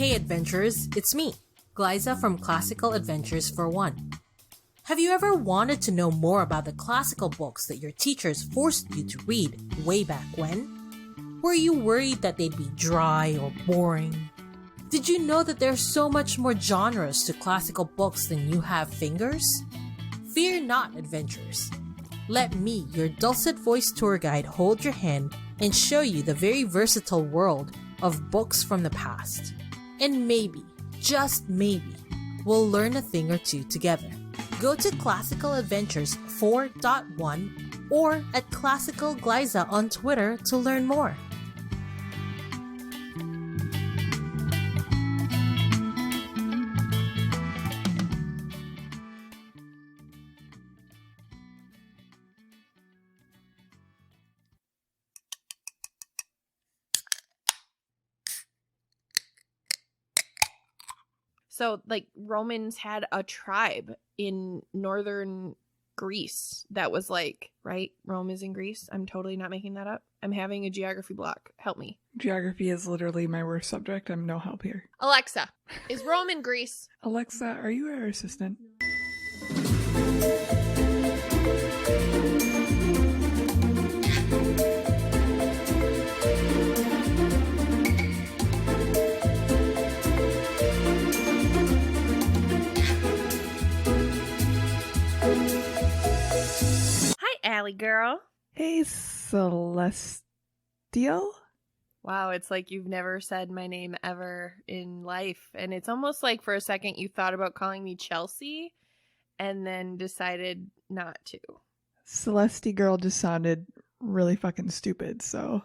Hey adventurers, it's me, Glyza from Classical Adventures for One. Have you ever wanted to know more about the classical books that your teachers forced you to read way back when? Were you worried that they'd be dry or boring? Did you know that there's so much more genres to classical books than you have fingers? Fear not, adventurers. Let me, your dulcet voice tour guide, hold your hand and show you the very versatile world of books from the past. And maybe, just maybe, we'll learn a thing or two together. Go to Classical Adventures 4.1 or at Classical Glyza on Twitter to learn more. So, Romans had a tribe in northern Greece that was right? Rome is in Greece. I'm totally not making that up. I'm having a geography block. Help me. Geography is literally my worst subject. I'm no help here. Alexa, is Rome in Greece? Alexa, are you our assistant? Allie girl. Hey, Celestial? Wow, it's like you've never said my name ever in life. And it's almost like for a second you thought about calling me Chelsea and then decided not to. Celesti girl just sounded really fucking stupid, so.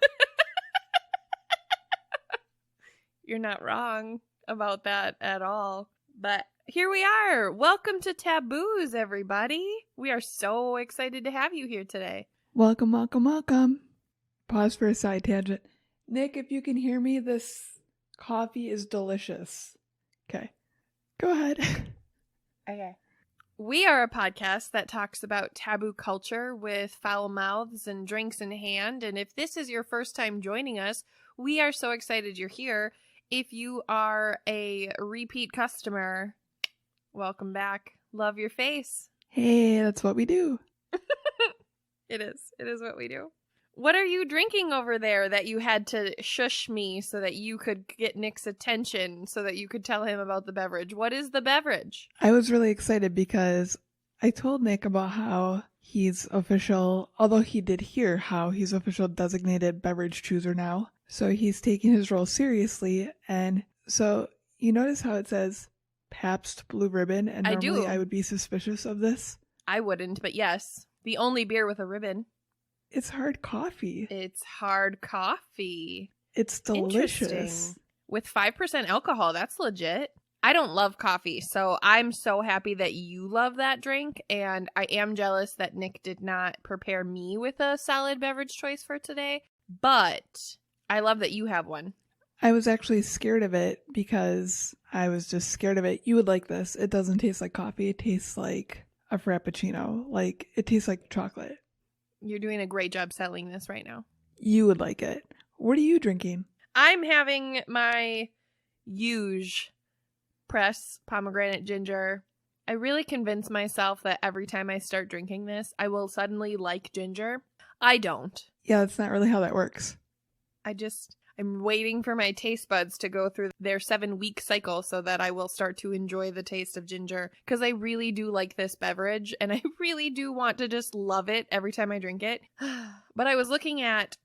You're not wrong about that at all. But here we are. Welcome to Tattooze, everybody. We are so excited to have you here today. Welcome, welcome, welcome. Pause for a side tangent. Nick, if you can hear me, this coffee is delicious. Okay, go ahead. Okay. We are a podcast that talks about taboo culture with foul mouths and drinks in hand. And if this is your first time joining us, we are so excited you're here. If you are a repeat customer, welcome back. Love your face. Hey, that's what we do. It is. It is what we do. What are you drinking over there that you had to shush me so that you could get Nick's attention so that you could tell him about the beverage? What is the beverage? I was really excited because I told Nick about how he's official, although he did hear how he's official designated beverage chooser now. So he's taking his role seriously. And so you notice how it says Pabst Blue Ribbon, and normally I would be suspicious of this. I wouldn't, but yes. The only beer with a ribbon. It's hard coffee. It's hard coffee. It's delicious. With 5% alcohol, that's legit. I don't love coffee, so I'm so happy that you love that drink, and I am jealous that Nick did not prepare me with a solid beverage choice for today, but I love that you have one. I was actually scared of it because I was just scared of it. You would like this. It doesn't taste like coffee. It tastes like a frappuccino. Like, it tastes like chocolate. You're doing a great job selling this right now. You would like it. What are you drinking? I'm having my Huge Press pomegranate ginger. I really convince myself that every time I start drinking this, I will suddenly like ginger. I don't. Yeah, that's not really how that works. I'm waiting for my taste buds to go through their 7-week cycle so that I will start to enjoy the taste of ginger. Because I really do like this beverage, and I really do want to just love it every time I drink it. But I was looking at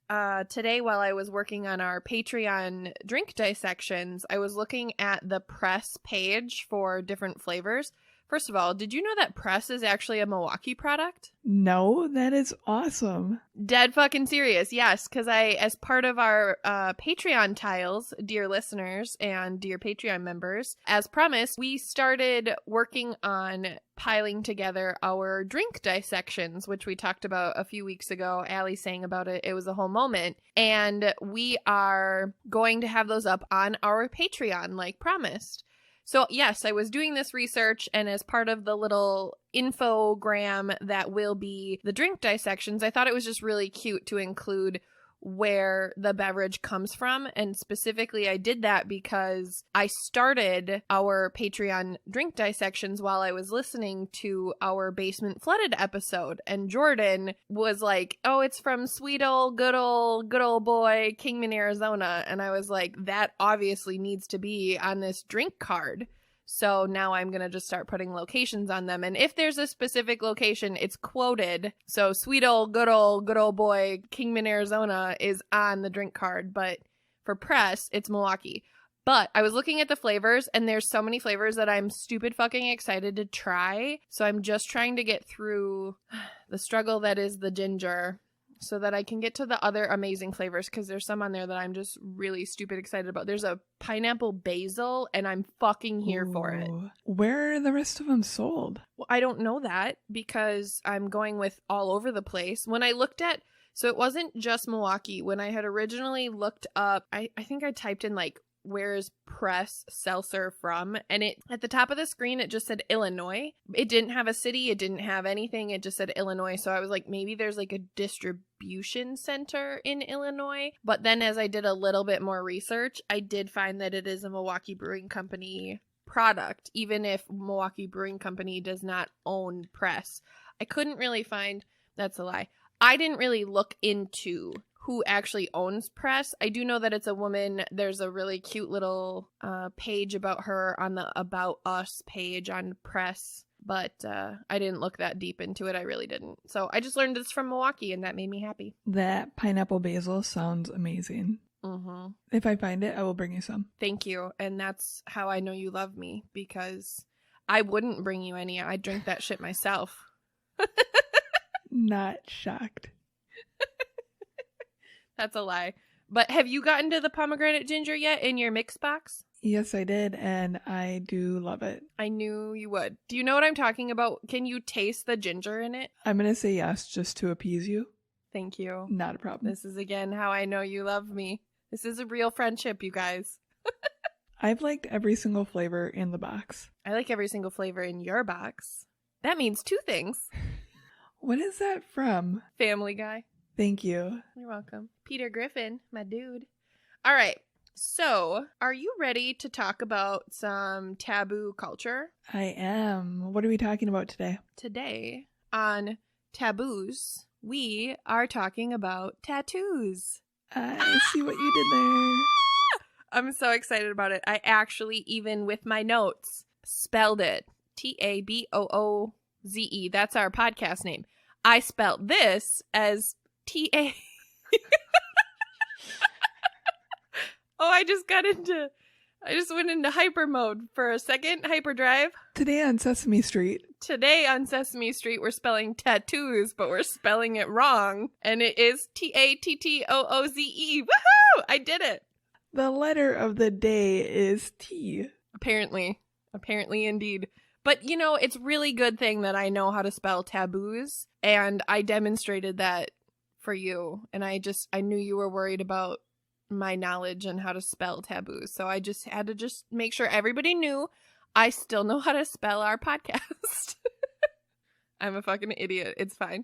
today while I was working on our Patreon drink dissections, I was looking at the press page for different flavors. First of all, did you know that Press is actually a Milwaukee product? No, that is awesome. Dead fucking serious, yes, because as part of our Patreon tiles, dear listeners and dear Patreon members, as promised, we started working on piling together our drink dissections, which we talked about a few weeks ago. Allie sang about it. It was a whole moment. And we are going to have those up on our Patreon, like promised. So yes, I was doing this research, and as part of the little infogram that will be the drink dissections, I thought it was just really cute to include where the beverage comes from. And specifically, I did that because I started our Patreon drink dissections while I was listening to our Basement Flooded episode. And Jordan was like, oh, it's from sweet old, good old boy, Kingman, Arizona. And I was like, that obviously needs to be on this drink card. So now I'm going to just start putting locations on them. And if there's a specific location, it's quoted. So sweet old, good old boy, Kingman, Arizona is on the drink card. But for press, it's Milwaukee. But I was looking at the flavors, and there's so many flavors that I'm stupid fucking excited to try. So I'm just trying to get through the struggle that is the ginger so that I can get to the other amazing flavors, because there's some on there that I'm just really stupid excited about. There's a pineapple basil, and I'm fucking here for it. Where are the rest of them sold? Well, I don't know that because I'm going with all over the place. When I looked at, so it wasn't just Milwaukee. When I had originally looked up, I think I typed in like, where's press seltzer from? And it at the top of the screen, it just said Illinois. It didn't have a city. It didn't have anything. It just said Illinois. So I was like, maybe there's like a distribution center in Illinois. But then as I did a little bit more research, I did find that it is a Milwaukee Brewing Company product, even if Milwaukee Brewing Company does not own press. I couldn't really find, that's a lie. I didn't really look into who actually owns press. I do know that it's a woman. There's a really cute little page about her on the About Us page on press, but I didn't look that deep into it. I really didn't. So I just learned it's from Milwaukee, and that made me happy. That pineapple basil sounds amazing. Mm-hmm. If I find it, I will bring you some. Thank you. And that's how I know you love me, because I wouldn't bring you any. I'd drink that shit myself. Not shocked. That's a lie. But have you gotten to the pomegranate ginger yet in your mix box? Yes, I did, and I do love it. I knew you would. Do you know what I'm talking about? Can you taste the ginger in it? I'm going to say yes just to appease you. Thank you. Not a problem. This is, again, how I know you love me. This is a real friendship, you guys. I've liked every single flavor in the box. I like every single flavor in your box. That means two things. What is that from? Family Guy. Thank you. You're welcome. Peter Griffin, my dude. All right. So, are you ready to talk about some taboo culture? I am. What are we talking about today? Today, on Tattooze, we are talking about tattoos. I see what you did there. I'm so excited about it. I actually, even with my notes, spelled it. Tabooze. That's our podcast name. I spelled this as T-A. Oh, I just went into hyper mode for a second. Hyperdrive. Today on Sesame Street. Today on Sesame Street, we're spelling tattoos, but we're spelling it wrong. And it is Tattooze. Woohoo! I did it. The letter of the day is T. Apparently indeed. But, you know, it's really good thing that I know how to spell taboos, and I demonstrated that for you. And I knew you were worried about my knowledge on how to spell taboos. So I just had to just make sure everybody knew I still know how to spell our podcast. I'm a fucking idiot. It's fine.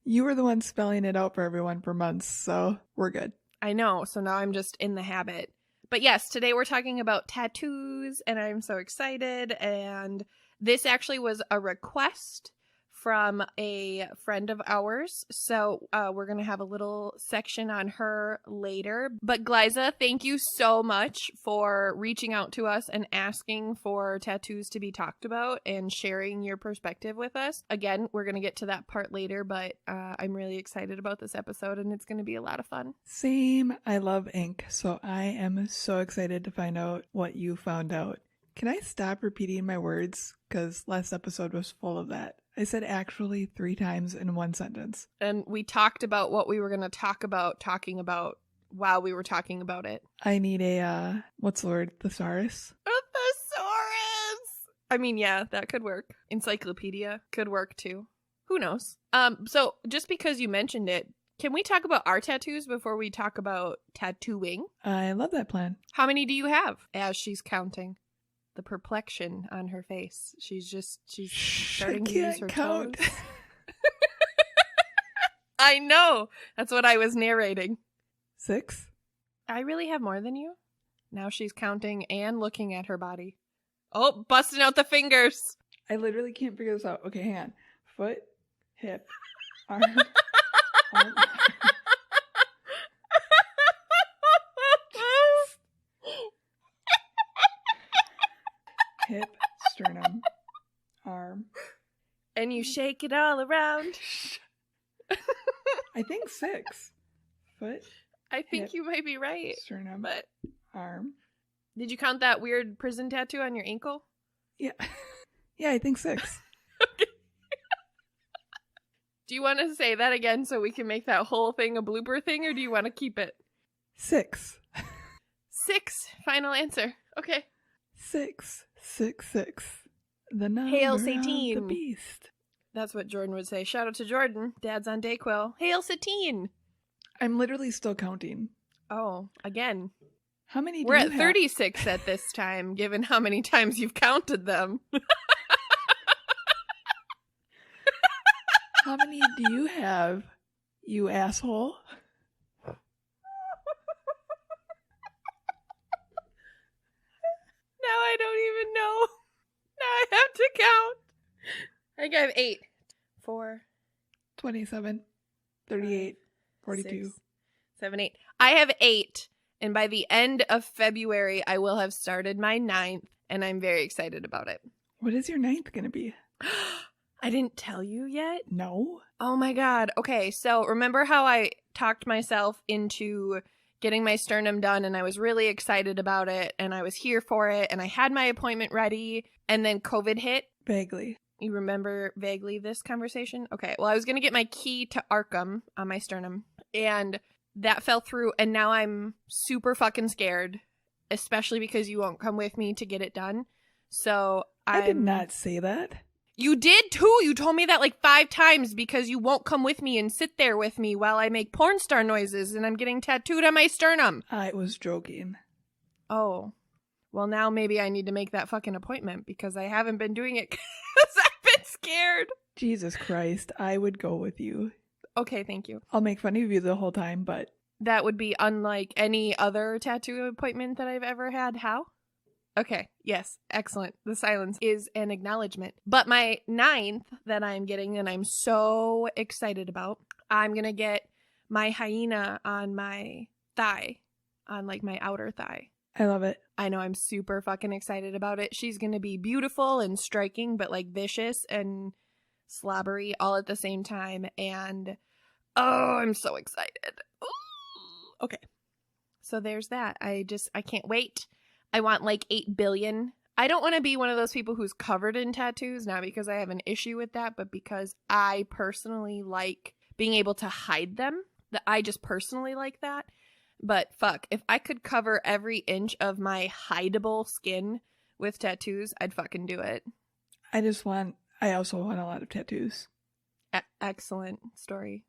You were the one spelling it out for everyone for months, so we're good. I know. So now I'm just in the habit. But yes, today we're talking about tattoos, and I'm so excited. And this actually was a request from a friend of ours. So we're going to have a little section on her later. But Glyza, thank you so much for reaching out to us and asking for tattoos to be talked about and sharing your perspective with us. Again, we're going to get to that part later, but I'm really excited about this episode, and it's going to be a lot of fun. Same. I love ink, so I am so excited to find out what you found out. Can I stop repeating my words? Because last episode was full of that. I said actually 3 times in one sentence. And we talked about what we were going to talking about while we were talking about it. I need a, what's the word? Thesaurus? A thesaurus! I mean, yeah, that could work. Encyclopedia could work too. Who knows? So just because you mentioned it, can we talk about our tattoos before we talk about tattooing? I love that plan. How many do you have? As she's counting. The perplexion on her face. She's starting to use her toes. I know. That's what I was narrating. 6. I really have more than you. Now she's counting and looking at her body. Oh, busting out the fingers. I literally can't figure this out. Okay, hang on. Foot, hip, arm, arm. Hip, sternum, arm. And you shake it all around. I think 6. Foot, I think hip, you might be right. sternum, But arm. did you count that weird prison tattoo on your ankle? Yeah. Yeah, I think 6. Okay. Do you want to say that again so we can make that whole thing a blooper thing, or do you want to keep it? 6. 6. Final answer. Okay. 6, 6, 6. The number Hail of the Satine. beast. That's what Jordan would say. Shout out to Jordan. Dad's on Dayquil. Hail Satine. I'm literally still counting. Oh, again. How many do We're you at have? 36 at this time, given how many times you've counted them. How many do you have, you asshole? Now I don't even know. Now I have to count. I think I have 8. 4, 27, 38, 42. 6, 7, 8. I have 8. And by the end of February, I will have started my 9th. And I'm very excited about it. What is your 9th going to be? I didn't tell you yet. No? Oh my God. Okay. So remember how I talked myself into getting my sternum done and I was really excited about it and I was here for it and I had my appointment ready and then COVID hit? Vaguely. You remember vaguely this conversation? Okay. Well, I was going to get my key to Arkham on my sternum and that fell through and now I'm super fucking scared, especially because you won't come with me to get it done. So I did not say that. You did too. You told me that like 5 times because you won't come with me and sit there with me while I make porn star noises and I'm getting tattooed on my sternum. I was joking. Oh. Well, now maybe I need to make that fucking appointment because I haven't been doing it because I've been scared. Jesus Christ, I would go with you. Okay, thank you. I'll make fun of you the whole time, but... That would be unlike any other tattoo appointment that I've ever had. How? Okay, yes, excellent. The silence is an acknowledgement. But my 9th that I'm getting, and I'm so excited about, I'm going to get my hyena on my thigh, on like my outer thigh. I love it. I know, I'm super fucking excited about it. She's going to be beautiful and striking, but like vicious and slobbery all at the same time. And oh, I'm so excited. Ooh. Okay, so there's that. I can't wait. I want like 8 billion. I don't want to be one of those people who's covered in tattoos, not because I have an issue with that, but because I personally like being able to hide them. That I just personally like that. But fuck, if I could cover every inch of my hideable skin with tattoos, I'd fucking do it. I also want a lot of tattoos. Excellent story.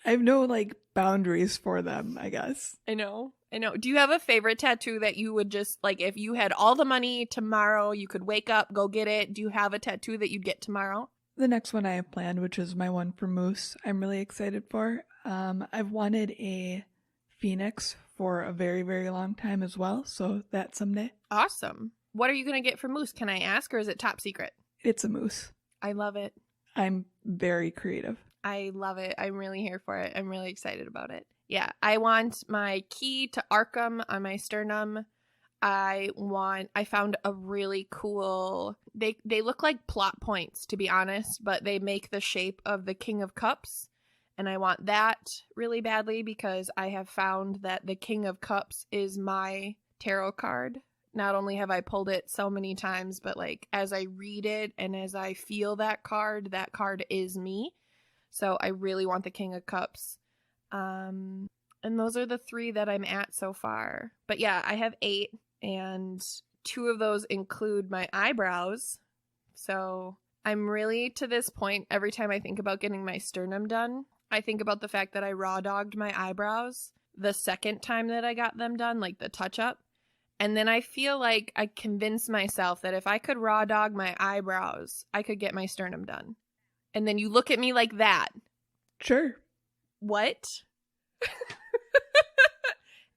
I have no, like, boundaries for them, I guess. I know. Do you have a favorite tattoo that you would just, like, if you had all the money tomorrow, you could wake up, go get it? Do you have a tattoo that you'd get tomorrow? The next one I have planned, which is my one for Moose, I'm really excited for. I've wanted a phoenix for a very, very long time as well, so that's someday. Awesome. What are you going to get for Moose? Can I ask, or is it top secret? It's a moose. I love it. I'm very creative. I love it. I'm really here for it. I'm really excited about it. Yeah, I want my key to Arkham on my sternum. I found a really cool, they look like plot points, to be honest, but they make the shape of the King of Cups. And I want that really badly because I have found that the King of Cups is my tarot card. Not only have I pulled it so many times, but like as I read it and as I feel that card is me. So I really want the King of Cups. And those are the 3 that I'm at so far. But yeah, I have 8 and 2 of those include my eyebrows. So I'm really, to this point, every time I think about getting my sternum done, I think about the fact that I raw dogged my eyebrows the second time that I got them done, like the touch up. And then I feel like I convinced myself that if I could raw dog my eyebrows, I could get my sternum done. And then you look at me like that. Sure. What?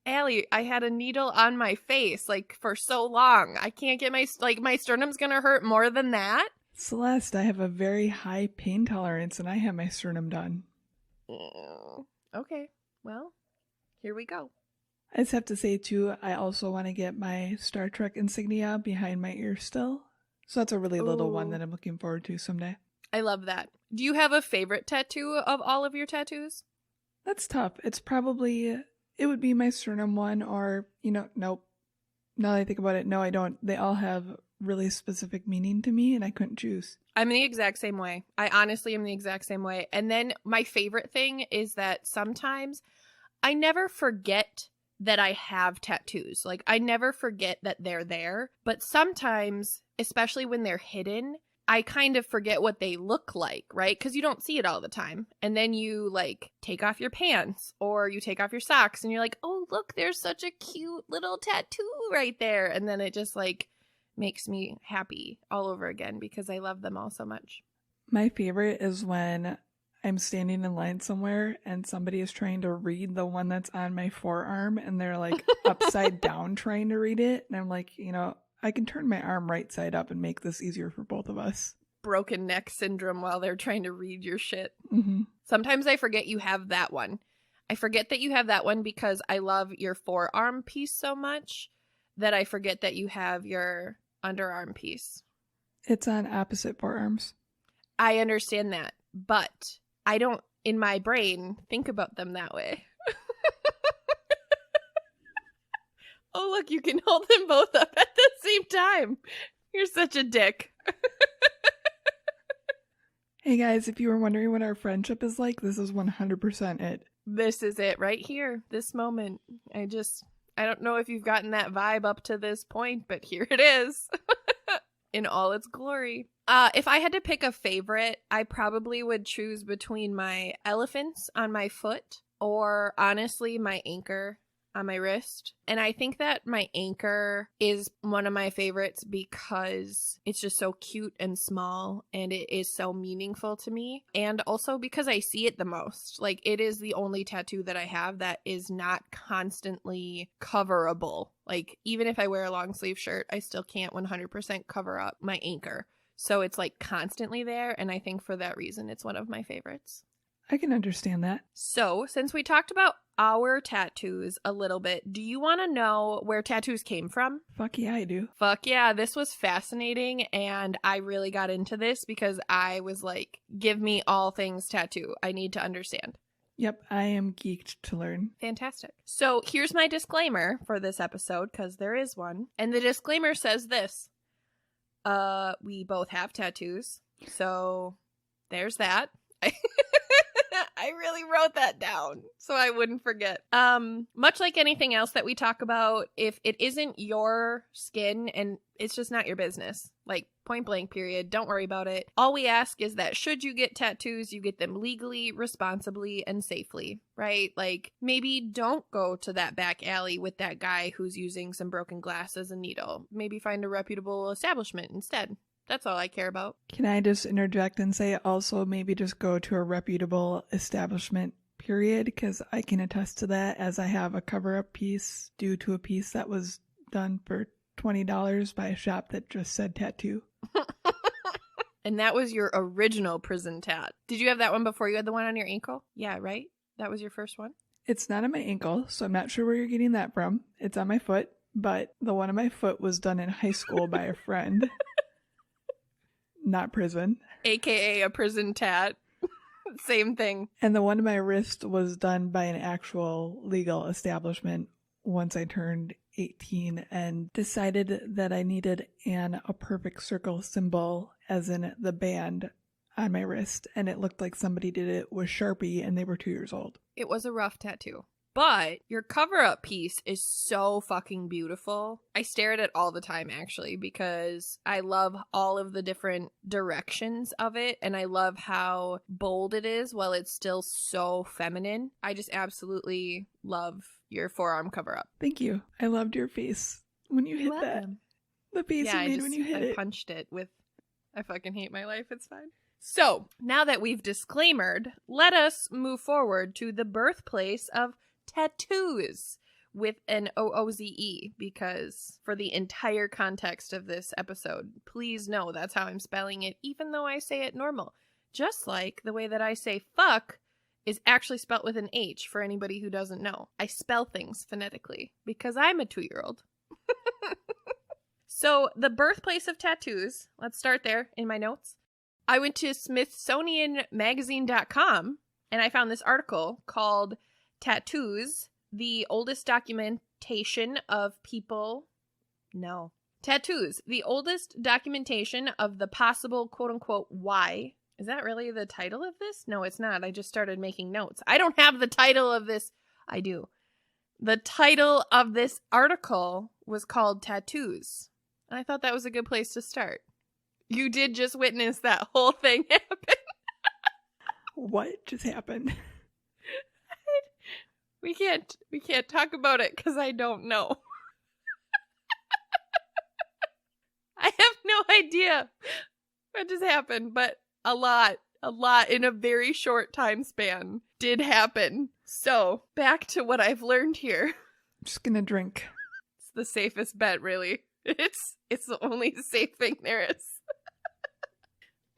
Allie, I had a needle on my face like for so long. I can't get my sternum's gonna hurt more than that. Celeste, I have a very high pain tolerance and I have my sternum done. Okay, well, here we go. I just have to say too, I also want to get my Star Trek insignia behind my ear still. So that's a really little one that I'm looking forward to someday. I love that. Do you have a favorite tattoo of all of your tattoos? That's tough. It would be my sternum one or, nope. Now that I think about it, no, I don't. They all have really specific meaning to me and I couldn't choose. I'm the exact same way. I honestly am the exact same way. And then my favorite thing is that sometimes I never forget that I have tattoos. Like, I never forget that they're there. But sometimes, especially when they're hidden, I kind of forget what they look like, right? Because you don't see it all the time. And then you, like, take off your pants or you take off your socks and you're like, oh, look, there's such a cute little tattoo right there. And then it just, like, makes me happy all over again because I love them all so much. My favorite is when I'm standing in line somewhere and somebody is trying to read the one that's on my forearm and they're like upside down trying to read it. And I'm like, I can turn my arm right side up and make this easier for both of us. Broken neck syndrome while they're trying to read your shit. Mm-hmm. Sometimes I forget you have that one. I forget that you have that one because I love your forearm piece so much that I forget that you have your underarm piece. It's on opposite forearms. I understand that, but I don't, in my brain, think about them that way. Oh, look, you can hold them both up at the same time. You're such a dick. Hey guys, if you were wondering what our friendship is like, this is 100% it. This is it right here, this moment. I don't know if you've gotten that vibe up to this point, but here it is in all its glory. If I had to pick a favorite, I probably would choose between my elephants on my foot or honestly my anchor on my wrist. And I think that my anchor is one of my favorites because it's just so cute and small and it is so meaningful to me. And also because I see it the most. Like, it is the only tattoo that I have that is not constantly coverable. Like, even if I wear a long sleeve shirt, I still can't 100% cover up my anchor. So it's like constantly there. And I think for that reason, it's one of my favorites. I can understand that. So, since we talked about our tattoos a little bit, do you want to know where tattoos came from? Fuck yeah, I do. Fuck yeah, this was fascinating, and I really got into this because I was like, give me all things tattoo. I need to understand. Yep, I am geeked to learn. Fantastic. So, here's my disclaimer for this episode, because there is one. And the disclaimer says this. We both have tattoos, so there's that. I really wrote that down so I wouldn't forget. Much like anything else that we talk about, if it isn't your skin and it's just not your business, like point blank period, don't worry about it. All we ask is that should you get tattoos, you get them legally, responsibly, and safely, right? Like, maybe don't go to that back alley with that guy who's using some broken glass as a needle. Maybe find a reputable establishment instead. That's all I care about. Can I just interject and say also maybe just go to a reputable establishment, period, because I can attest to that as I have a cover-up piece due to a piece that was done for $20 by a shop that just said tattoo. And that was your original prison tat. Did you have that one before you had the one on your ankle? Yeah, right? That was your first one? It's not on my ankle, so I'm not sure where you're getting that from. It's on my foot, but the one on my foot was done in high school by a friend. Not prison. AKA a prison tat. Same thing. And the one on my wrist was done by an actual legal establishment once I turned 18 and decided that I needed a perfect circle symbol, as in the band, on my wrist. And it looked like somebody did it with Sharpie and they were 2 years old. It was a rough tattoo. But your cover-up piece is so fucking beautiful. I stare at it all the time, actually, because I love all of the different directions of it, and I love how bold it is while it's still so feminine. I just absolutely love your forearm cover-up. Thank you. I loved your face. when you hit that. Welcome. The face you made when you hit it. I punched it with, I fucking hate my life, it's fine. So, now that we've disclaimered, let us move forward to the birthplace of Tattooze with an O-O-Z-E, because for the entire context of this episode, please know that's how I'm spelling it, even though I say it normal. Just like the way that I say fuck is actually spelt with an H for anybody who doesn't know. I spell things phonetically because I'm a 2-year-old. So, the birthplace of Tattooze, let's start there in my notes. I went to SmithsonianMagazine.com and I found this article called Tattooze, the oldest documentation of people. No. Tattooze, the oldest documentation of the possible quote unquote why. Is that really the title of this? No, it's not. I just started making notes. I don't have the title of this. I do. The title of this article was called Tattooze. And I thought that was a good place to start. You did just witness that whole thing happen. What just happened? We can't talk about it because I don't know. I have no idea what just happened, but a lot in a very short time span did happen. So, back to what I've learned here. I'm just gonna drink. It's the safest bet, really. It's the only safe thing there is.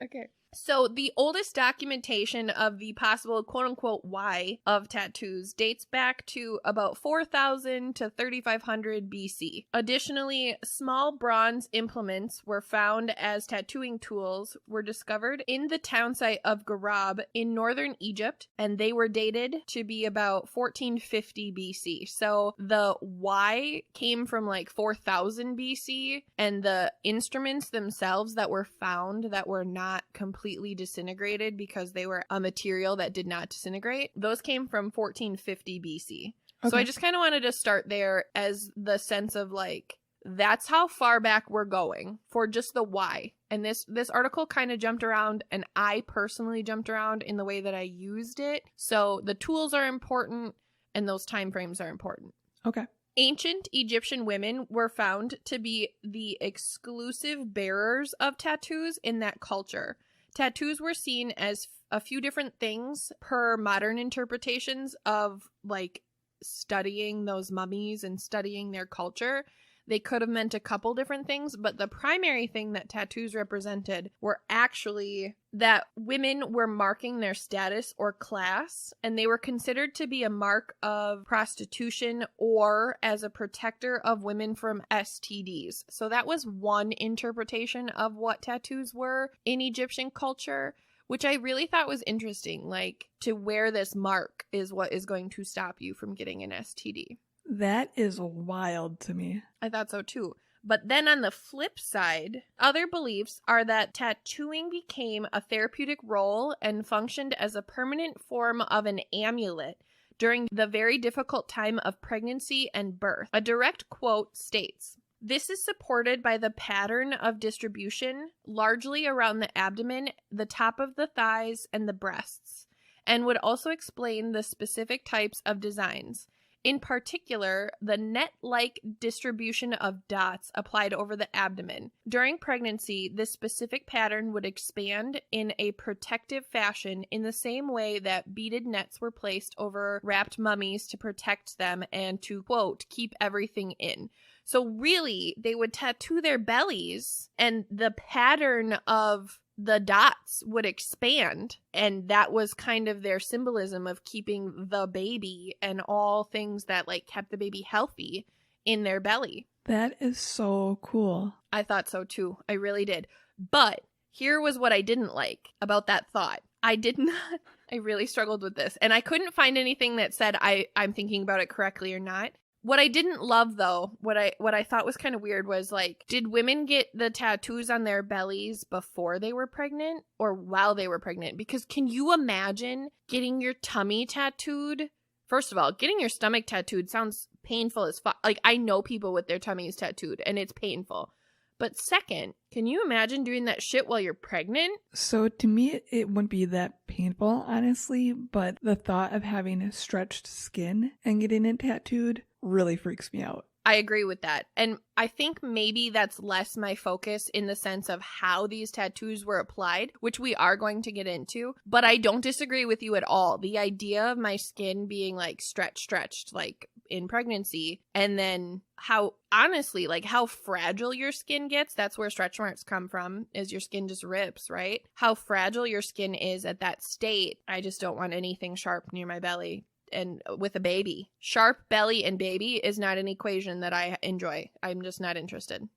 Okay. So the oldest documentation of the possible quote-unquote why of tattoos dates back to about 4,000 to 3,500 BC. Additionally, small bronze implements were found as tattooing tools were discovered in the town site of Garab in northern Egypt, and they were dated to be about 1450 BC. So the why came from like 4,000 BC, and the instruments themselves that were found that were not completely disintegrated because they were a material that did not disintegrate, those came from 1450 BC. Okay. So I just kind of wanted to start there as the sense of like, that's how far back we're going for just the why. And this article kind of jumped around, and I personally jumped around in the way that I used it. So the tools are important and those time frames are important. Okay. Ancient Egyptian women were found to be the exclusive bearers of tattoos in that culture. Tattoos were seen as a few different things per modern interpretations of like studying those mummies and studying their culture. They could have meant a couple different things, but the primary thing that tattoos represented were actually that women were marking their status or class, and they were considered to be a mark of prostitution or as a protector of women from STDs. So that was one interpretation of what tattoos were in Egyptian culture, which I really thought was interesting. Like, to wear this mark is what is going to stop you from getting an STD. That is wild to me. I thought so too. But then on the flip side, other beliefs are that tattooing became a therapeutic role and functioned as a permanent form of an amulet during the very difficult time of pregnancy and birth. A direct quote states, "This is supported by the pattern of distribution, largely around the abdomen, the top of the thighs, and the breasts, and would also explain the specific types of designs. In particular, the net-like distribution of dots applied over the abdomen. During pregnancy, this specific pattern would expand in a protective fashion in the same way that beaded nets were placed over wrapped mummies to protect them and to, quote, keep everything in." So really, they would tattoo their bellies, and the pattern of the dots would expand, and that was kind of their symbolism of keeping the baby and all things that like kept the baby healthy in their belly. That is so cool. I thought so too. I really did. But here was what I didn't like about that thought. I really struggled with this, and I couldn't find anything that said I'm thinking about it correctly or not. What I didn't love, though, what I thought was kind of weird was, like, did women get the tattoos on their bellies before they were pregnant or while they were pregnant? Because can you imagine getting your tummy tattooed? First of all, getting your stomach tattooed sounds painful as fuck. Like, I know people with their tummies tattooed, and it's painful. But second, can you imagine doing that shit while you're pregnant? So to me, it wouldn't be that painful, honestly, but the thought of having stretched skin and getting it tattooed really freaks me out. I agree with that. And I think maybe that's less my focus in the sense of how these tattoos were applied, which we are going to get into. But I don't disagree with you at all. The idea of my skin being like stretched like in pregnancy, and then how honestly, like how fragile your skin gets, that's where stretch marks come from, is your skin just rips, right? How fragile your skin is at that state. I just don't want anything sharp near my belly. And with a baby, sharp belly and baby is not an equation that I enjoy. I'm just not interested.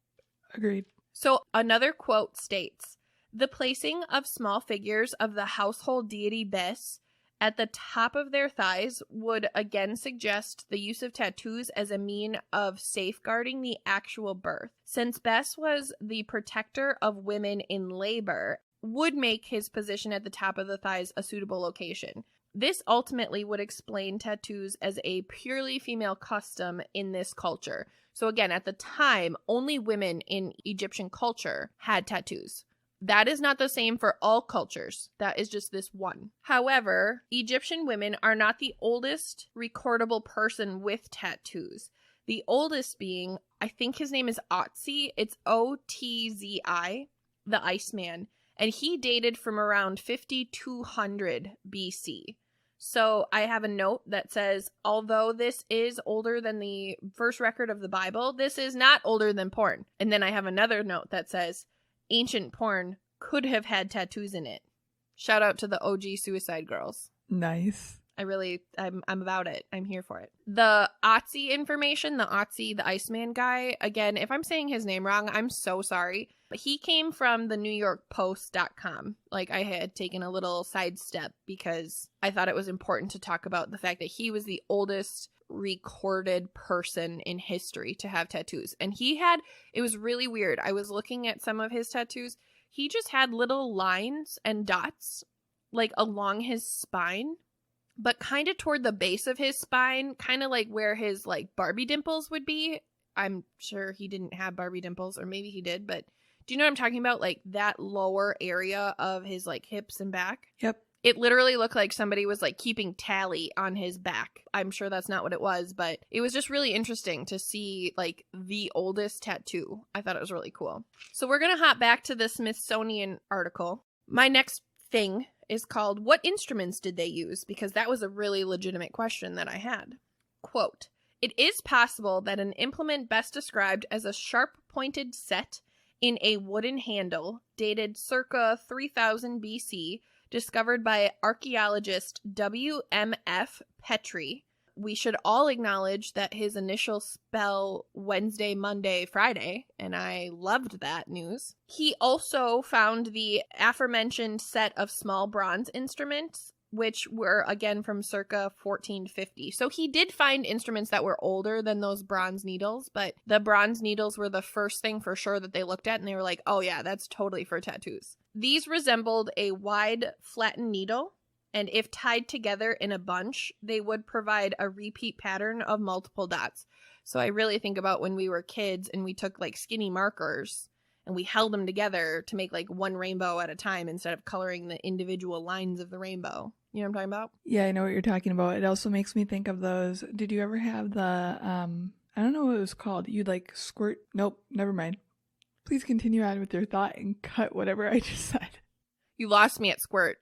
Agreed. So another quote states, the placing of small figures of the household deity Bes at the top of their thighs would again suggest the use of tattoos as a mean of safeguarding the actual birth. Since Bes was the protector of women in labor, would make his position at the top of the thighs a suitable location. This ultimately would explain tattoos as a purely female custom in this culture. So again, at the time, only women in Egyptian culture had tattoos. That is not the same for all cultures. That is just this one. However, Egyptian women are not the oldest recordable person with tattoos. The oldest being, I think his name is Otzi. It's Otzi, the Iceman. And he dated from around 5200 BC. So I have a note that says, although this is older than the first record of the Bible, this is not older than porn. And then I have another note that says, ancient porn could have had tattoos in it. Shout out to the OG Suicide Girls. Nice. I'm about it. I'm here for it. The Otzi information, the Otzi, the Iceman guy, again, if I'm saying his name wrong, I'm so sorry. But he came from the NewYorkPost.com. Like, I had taken a little sidestep because I thought it was important to talk about the fact that he was the oldest recorded person in history to have tattoos. And it was really weird. I was looking at some of his tattoos. He just had little lines and dots, like, along his spine. But kind of toward the base of his spine, kind of like where his, like, Barbie dimples would be. I'm sure he didn't have Barbie dimples, or maybe he did, but do you know what I'm talking about? Like, that lower area of his, like, hips and back? Yep. It literally looked like somebody was, like, keeping tally on his back. I'm sure that's not what it was, but it was just really interesting to see, like, the oldest tattoo. I thought it was really cool. So we're going to hop back to the Smithsonian article. My next thing is called, what instruments did they use? Because that was a really legitimate question that I had. Quote, it is possible that an implement best described as a sharp-pointed set in a wooden handle, dated circa 3000 BC, discovered by archaeologist W.M.F. Petrie. We should all acknowledge that his initials spell Wednesday, Monday, Friday, and I loved that news. He also found the aforementioned set of small bronze instruments, which were, again, from circa 1450. So he did find instruments that were older than those bronze needles, but the bronze needles were the first thing for sure that they looked at, and they were like, oh yeah, that's totally for tattoos. These resembled a wide, flattened needle, and if tied together in a bunch, they would provide a repeat pattern of multiple dots. So I really think about when we were kids and we took, like, skinny markers and we held them together to make, like, one rainbow at a time instead of coloring the individual lines of the rainbow. You know what I'm talking about? Yeah, I know what you're talking about. It also makes me think of those. Did you ever have the, I don't know what it was called. You'd, like, squirt. Nope, never mind. Please continue on with your thought and cut whatever I just said. You lost me at squirt.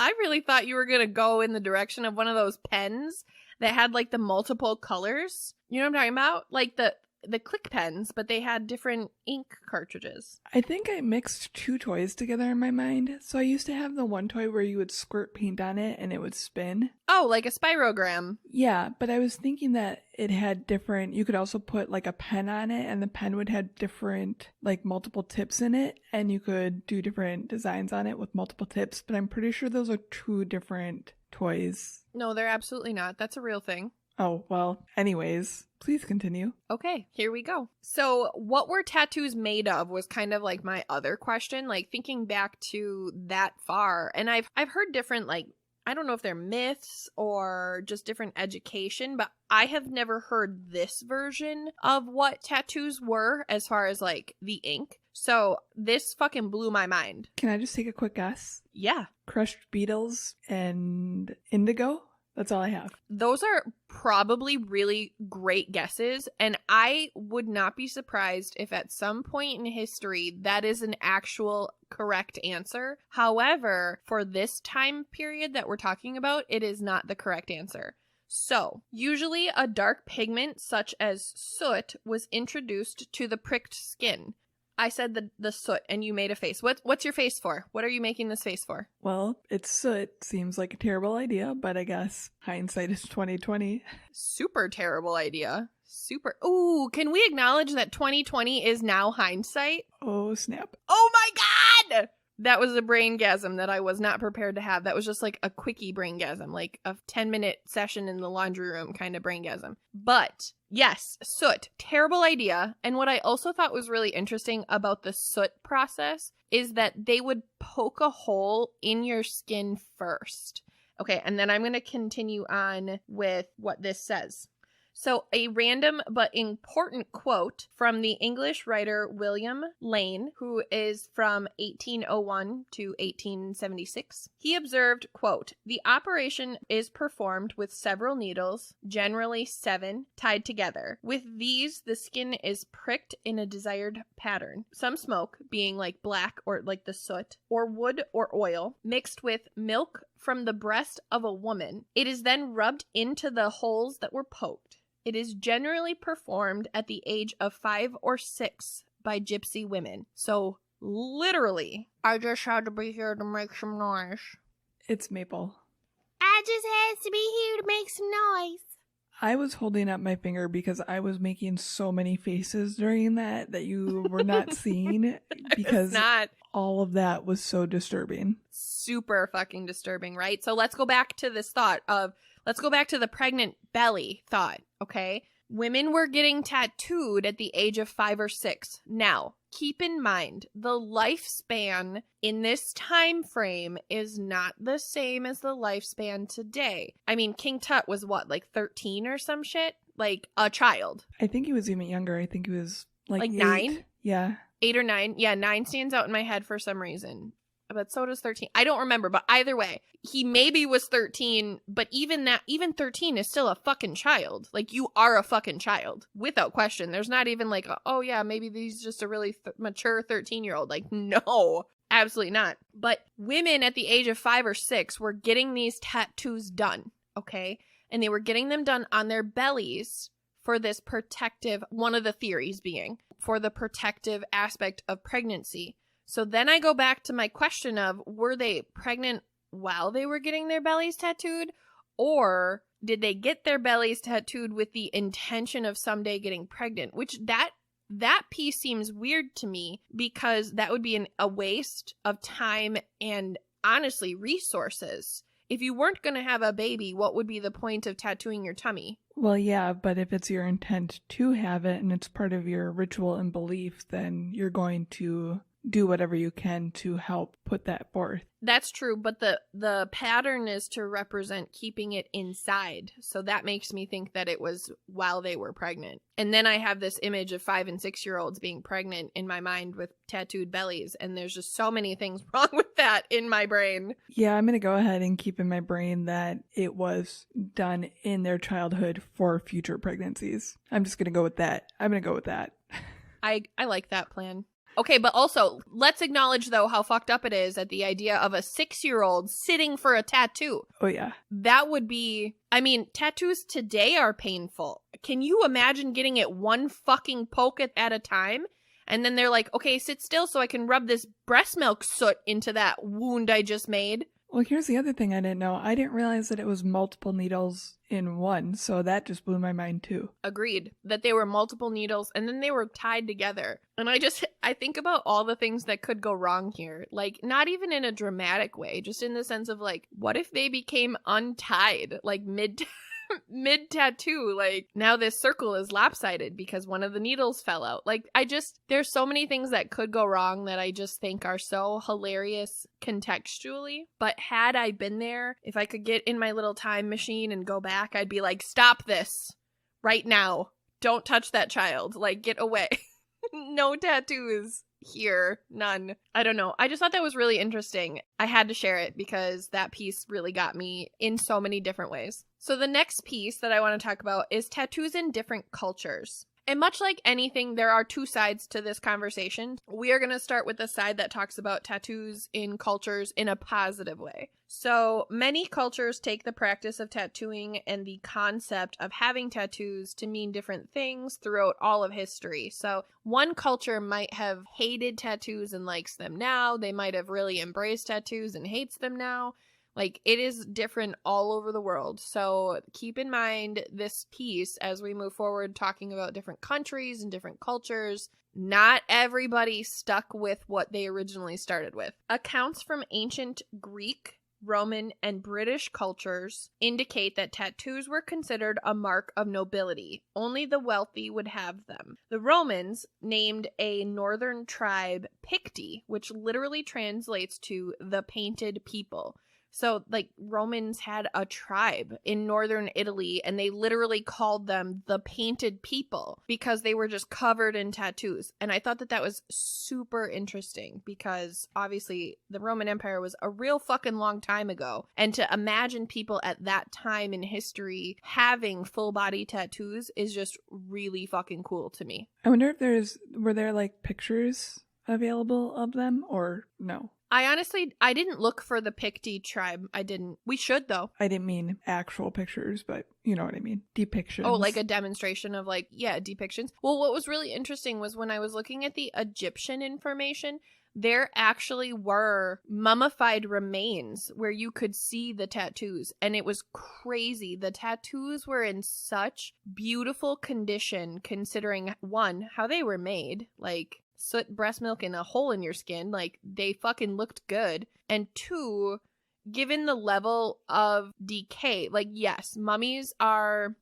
I really thought you were going to go in the direction of one of those pens that had, like, the multiple colors. You know what I'm talking about? Like the click pens, but they had different ink cartridges. I think I mixed two toys together in my mind. So I used to have the one toy where you would squirt paint on it and it would spin. Oh, like a spirogram. Yeah, but I was thinking that it had different, you could also put, like, a pen on it, and the pen would have different, like, multiple tips in it, and you could do different designs on it with multiple tips, but I'm pretty sure those are two different toys. No, they're absolutely not. That's a real thing. Oh, well, anyways, please continue. Okay, here we go. So what were tattoos made of was kind of like my other question, like thinking back to that far. And I've heard different, like, I don't know if they're myths or just different education, but I have never heard this version of what tattoos were as far as, like, the ink. So this fucking blew my mind. Can I just take a quick guess? Yeah. Crushed beetles and indigo? That's all I have. Those are probably really great guesses, and I would not be surprised if at some point in history that is an actual correct answer. However, for this time period that we're talking about, it is not the correct answer. So, usually a dark pigment such as soot was introduced to the pricked skin. I said the soot, and you made a face. What's your face for? What are you making this face for? Well, it's soot. Seems like a terrible idea, but I guess hindsight is 2020. Super terrible idea. Super. Ooh, can we acknowledge that 2020 is now hindsight? Oh, snap. Oh my God! That was a braingasm that I was not prepared to have. That was just like a quickie braingasm, like a 10-minute session in the laundry room kind of braingasm. But yes, soot, terrible idea. And what I also thought was really interesting about the soot process is that they would poke a hole in your skin first. Okay, and then I'm going to continue on with what this says. So a random but important quote from the English writer William Lane, who is from 1801 to 1876. He observed, quote, "The operation is performed with several needles, generally 7, tied together. With these, the skin is pricked in a desired pattern. Some smoke, being like black or like the soot, or wood or oil, mixed with milk from the breast of a woman. It is then rubbed into the holes that were poked. It is generally performed at the age of 5 or 6 by gypsy women." So, literally, I just had to be here to make some noise. It's Maple. I just had to be here to make some noise. I was holding up my finger because I was making so many faces during that you were not seeing because all of that was so disturbing. Super fucking disturbing, right? So let's go back to this thought of, let's go back to the pregnant belly thought, okay? Women were getting tattooed at the age of 5 or 6. Now, keep in mind, the lifespan in this time frame is not the same as the lifespan today. I mean, King Tut was what, like 13 or some shit? Like a child. I think he was even younger. I think he was like 8. 9? Yeah. 8 or 9. Yeah, 9 stands out in my head for some reason. But so does 13. I don't remember, but either way, he maybe was 13, but even 13 is still a fucking child. Like, you are a fucking child, without question. There's not even like, oh yeah, maybe he's just a really mature 13-year-old. Like, no, absolutely not. But women at the age of 5 or 6 were getting these tattoos done, okay? And they were getting them done on their bellies for this protective, one of the theories being, for the protective aspect of pregnancy. So then I go back to my question of, were they pregnant while they were getting their bellies tattooed? Or did they get their bellies tattooed with the intention of someday getting pregnant? Which that piece seems weird to me, because that would be a waste of time and, honestly, resources. If you weren't going to have a baby, what would be the point of tattooing your tummy? Well, yeah, but if it's your intent to have it and it's part of your ritual and belief, then you're going to do whatever you can to help put that forth. That's true, but the pattern is to represent keeping it inside. So that makes me think that it was while they were pregnant. And then I have this image of 5 and 6-year-olds being pregnant in my mind with tattooed bellies, and there's just so many things wrong with that in my brain. Yeah, I'm going to go ahead and keep in my brain that it was done in their childhood for future pregnancies. I'm just going to go with that. I'm going to go with that. I like that plan. Okay, but also, let's acknowledge, though, how fucked up it is at the idea of a 6-year-old sitting for a tattoo. Oh, yeah. That would be... I mean, tattoos today are painful. Can you imagine getting it one fucking poke at a time? And then they're like, okay, sit still so I can rub this breast milk soot into that wound I just made. Well, here's the other thing I didn't know. I didn't realize that it was multiple needles in one, so that just blew my mind too. Agreed. That they were multiple needles and then they were tied together. And I think about all the things that could go wrong here. Like, not even in a dramatic way, just in the sense of like, what if they became untied, like mid-tattoo? Like, now this circle is lopsided because one of the needles fell out. Like, there's so many things that could go wrong that I just think are so hilarious contextually. But had I been there, if I could get in my little time machine and go back, I'd be like, stop this right now. Don't touch that child. Like, get away. No tattoos. Here, none. I don't know. I just thought that was really interesting. I had to share it because that piece really got me in so many different ways. So the next piece that I want to talk about is tattoos in different cultures. And much like anything, there are two sides to this conversation. We are going to start with the side that talks about tattoos in cultures in a positive way. So many cultures take the practice of tattooing and the concept of having tattoos to mean different things throughout all of history. So one culture might have hated tattoos and likes them now. They might have really embraced tattoos and hates them now. Like, it is different all over the world. So keep in mind this piece as we move forward talking about different countries and different cultures. Not everybody stuck with what they originally started with. Accounts from ancient Greek, Roman, and British cultures indicate that tattoos were considered a mark of nobility. Only the wealthy would have them. The Romans named a northern tribe Picti, which literally translates to the painted people. So, like, Romans had a tribe in northern Italy, and they literally called them the painted people because they were just covered in tattoos. And I thought that that was super interesting because, obviously, the Roman Empire was a real fucking long time ago. And to imagine people at that time in history having full-body tattoos is just really fucking cool to me. I wonder if were there, like, pictures available of them or no? I didn't look for the Picti tribe. I didn't. We should, though. I didn't mean actual pictures, but you know what I mean. Depictions. Oh, like a demonstration of depictions. Well, what was really interesting was when I was looking at the Egyptian information, there actually were mummified remains where you could see the tattoos. And it was crazy. The tattoos were in such beautiful condition considering, one, how they were made. Like, soot, breast milk, and a hole in your skin. Like, they fucking looked good. And two, given the level of decay, like, yes, mummies are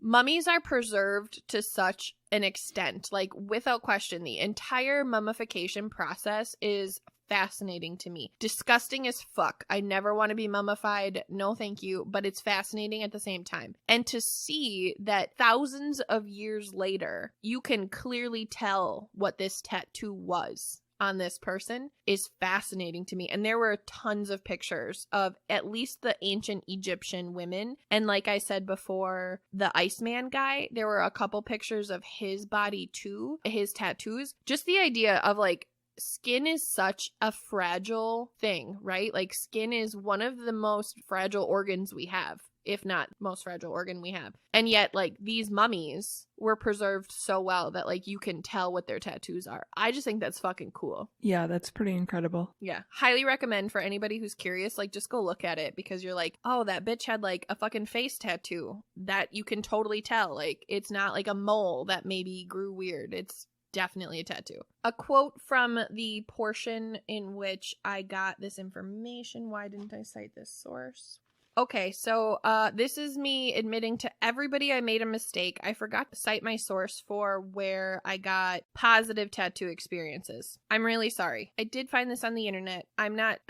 preserved to such an extent. Like, without question, the entire mummification process is fascinating to me. Disgusting as fuck. I never want to be mummified. No, thank you. But it's fascinating at the same time. And to see that thousands of years later, you can clearly tell what this tattoo was on this person is fascinating to me. And there were tons of pictures of at least the ancient Egyptian women. And like I said before, the Iceman guy, there were a couple pictures of his body too, his tattoos. Just the idea of like, skin is such a fragile thing, right? Like, skin is one of the most fragile organs we have, if not most fragile organ we have. And yet, like, these mummies were preserved so well that, like, you can tell what their tattoos are. I just think that's fucking cool. Yeah, that's pretty incredible. Yeah. Highly recommend for anybody who's curious, like, just go look at it because you're like, oh, that bitch had, like, a fucking face tattoo that you can totally tell. Like, it's not like a mole that maybe grew weird. It's definitely a tattoo. A quote from the portion in which I got this information. Why didn't I cite this source? Okay, so this is me admitting to everybody I made a mistake. I forgot to cite my source for where I got positive tattoo experiences. I'm really sorry. I did find this on the internet. I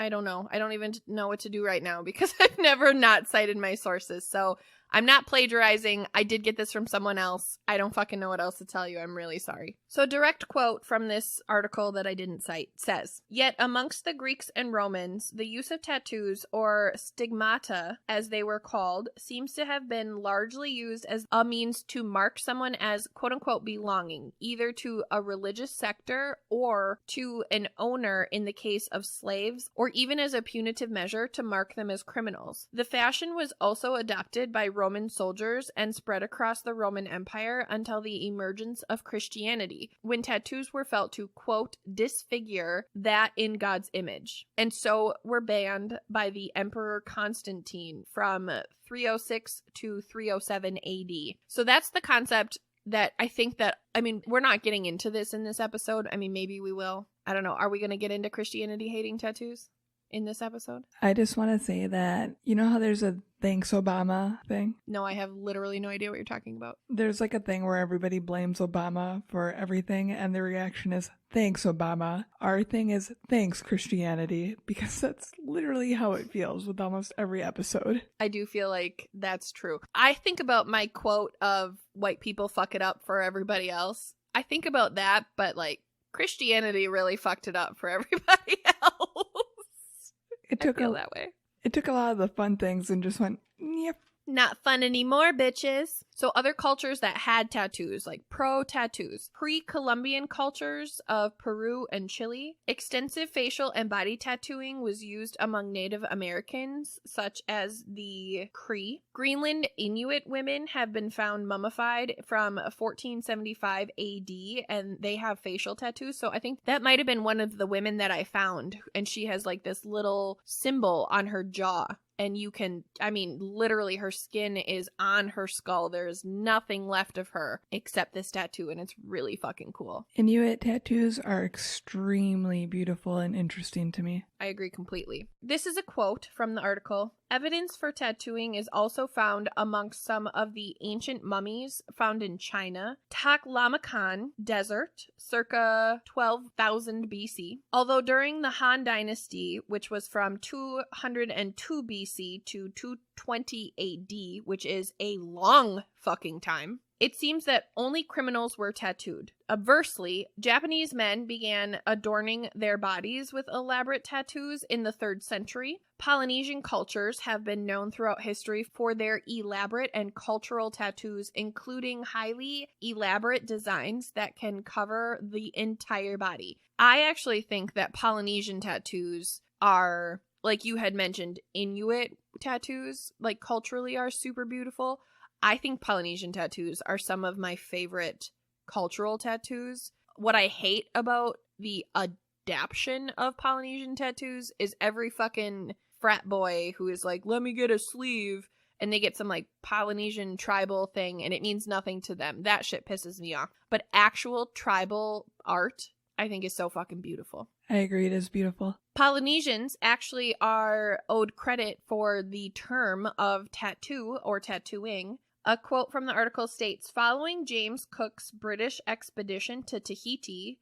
don't know. I don't even know what to do right now because I've never not cited my sources. So I'm not plagiarizing. I did get this from someone else. I don't fucking know what else to tell you. I'm really sorry. So direct quote from this article that I didn't cite says, "Yet amongst the Greeks and Romans, the use of tattoos, or stigmata as they were called, seems to have been largely used as a means to mark someone as quote-unquote belonging, either to a religious sector or to an owner in the case of slaves, or even as a punitive measure to mark them as criminals. The fashion was also adopted by Roman soldiers and spread across the Roman Empire until the emergence of Christianity, when tattoos were felt to, quote, disfigure that in God's image, and so were banned by the Emperor Constantine from 306 to 307 AD. So that's the concept that I think that, I mean, we're not getting into this in this episode. I mean, maybe we will. I don't know. Are we going to get into Christianity hating tattoos in this episode? I just want to say that, you know how there's a thanks Obama thing? No, I have literally no idea what you're talking about. There's like a thing where everybody blames Obama for everything and the reaction is thanks Obama. Our thing is thanks Christianity, because that's literally how it feels with almost every episode. I do feel like that's true. I think about my quote of white people fuck it up for everybody else. I think about that, but like Christianity really fucked it up for everybody else. I feel that way. It took a lot of the fun things and just went, yep. Not fun anymore, bitches. So other cultures that had tattoos, like pro-tattoos, pre-Columbian cultures of Peru and Chile, extensive facial and body tattooing was used among Native Americans, such as the Cree. Greenland Inuit women have been found mummified from 1475 AD, and they have facial tattoos. So I think that might have been one of the women that I found, and she has like this little symbol on her jaw. And you can, I mean, literally her skin is on her skull. There is nothing left of her except this tattoo, and it's really fucking cool. Inuit tattoos are extremely beautiful and interesting to me. I agree completely. This is a quote from the article. Evidence for tattooing is also found amongst some of the ancient mummies found in China, Taklamakan Desert, circa 12,000 BC. Although during the Han Dynasty, which was from 202 BC to 220 AD, which is a long fucking time, it seems that only criminals were tattooed. Conversely, Japanese men began adorning their bodies with elaborate tattoos in the 3rd century. Polynesian cultures have been known throughout history for their elaborate and cultural tattoos, including highly elaborate designs that can cover the entire body. I actually think that Polynesian tattoos are, like you had mentioned, Inuit tattoos, like culturally are super beautiful. I think Polynesian tattoos are some of my favorite cultural tattoos. What I hate about the adaptation of Polynesian tattoos is every fucking frat boy who is like, let me get a sleeve, and they get some like Polynesian tribal thing and it means nothing to them. That shit pisses me off. But actual tribal art, I think, is so fucking beautiful. I agree, it is beautiful. Polynesians actually are owed credit for the term of tattoo or tattooing. A quote from the article states, following James Cook's British expedition to Tahiti,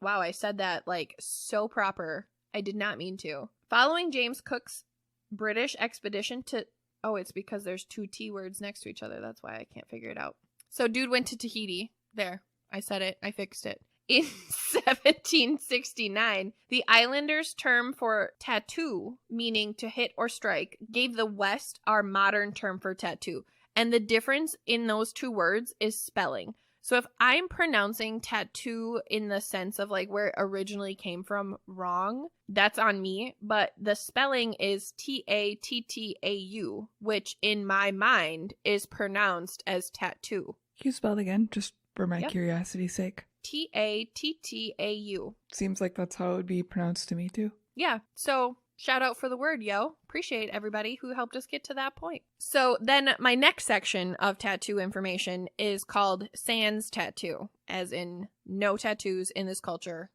wow, I said that like so proper. I did not mean to. Following James Cook's British expedition to, oh, it's because there's 2 T words next to each other. That's why I can't figure it out. So dude went to Tahiti. There, I said it. I fixed it. In 1769, the islanders' term for tattoo, meaning to hit or strike, gave the West our modern term for tattoo. And the difference in those 2 words is spelling. So if I'm pronouncing tattoo in the sense of like where it originally came from wrong, that's on me. But the spelling is Tattau, which in my mind is pronounced as tattoo. Can you spell it again, just for my curiosity's sake? Tattau. Seems like that's how it would be pronounced to me too. Yeah, so shout out for the word, yo. Appreciate everybody who helped us get to that point. So then my next section of tattoo information is called sans tattoo, as in no tattoos in this culture.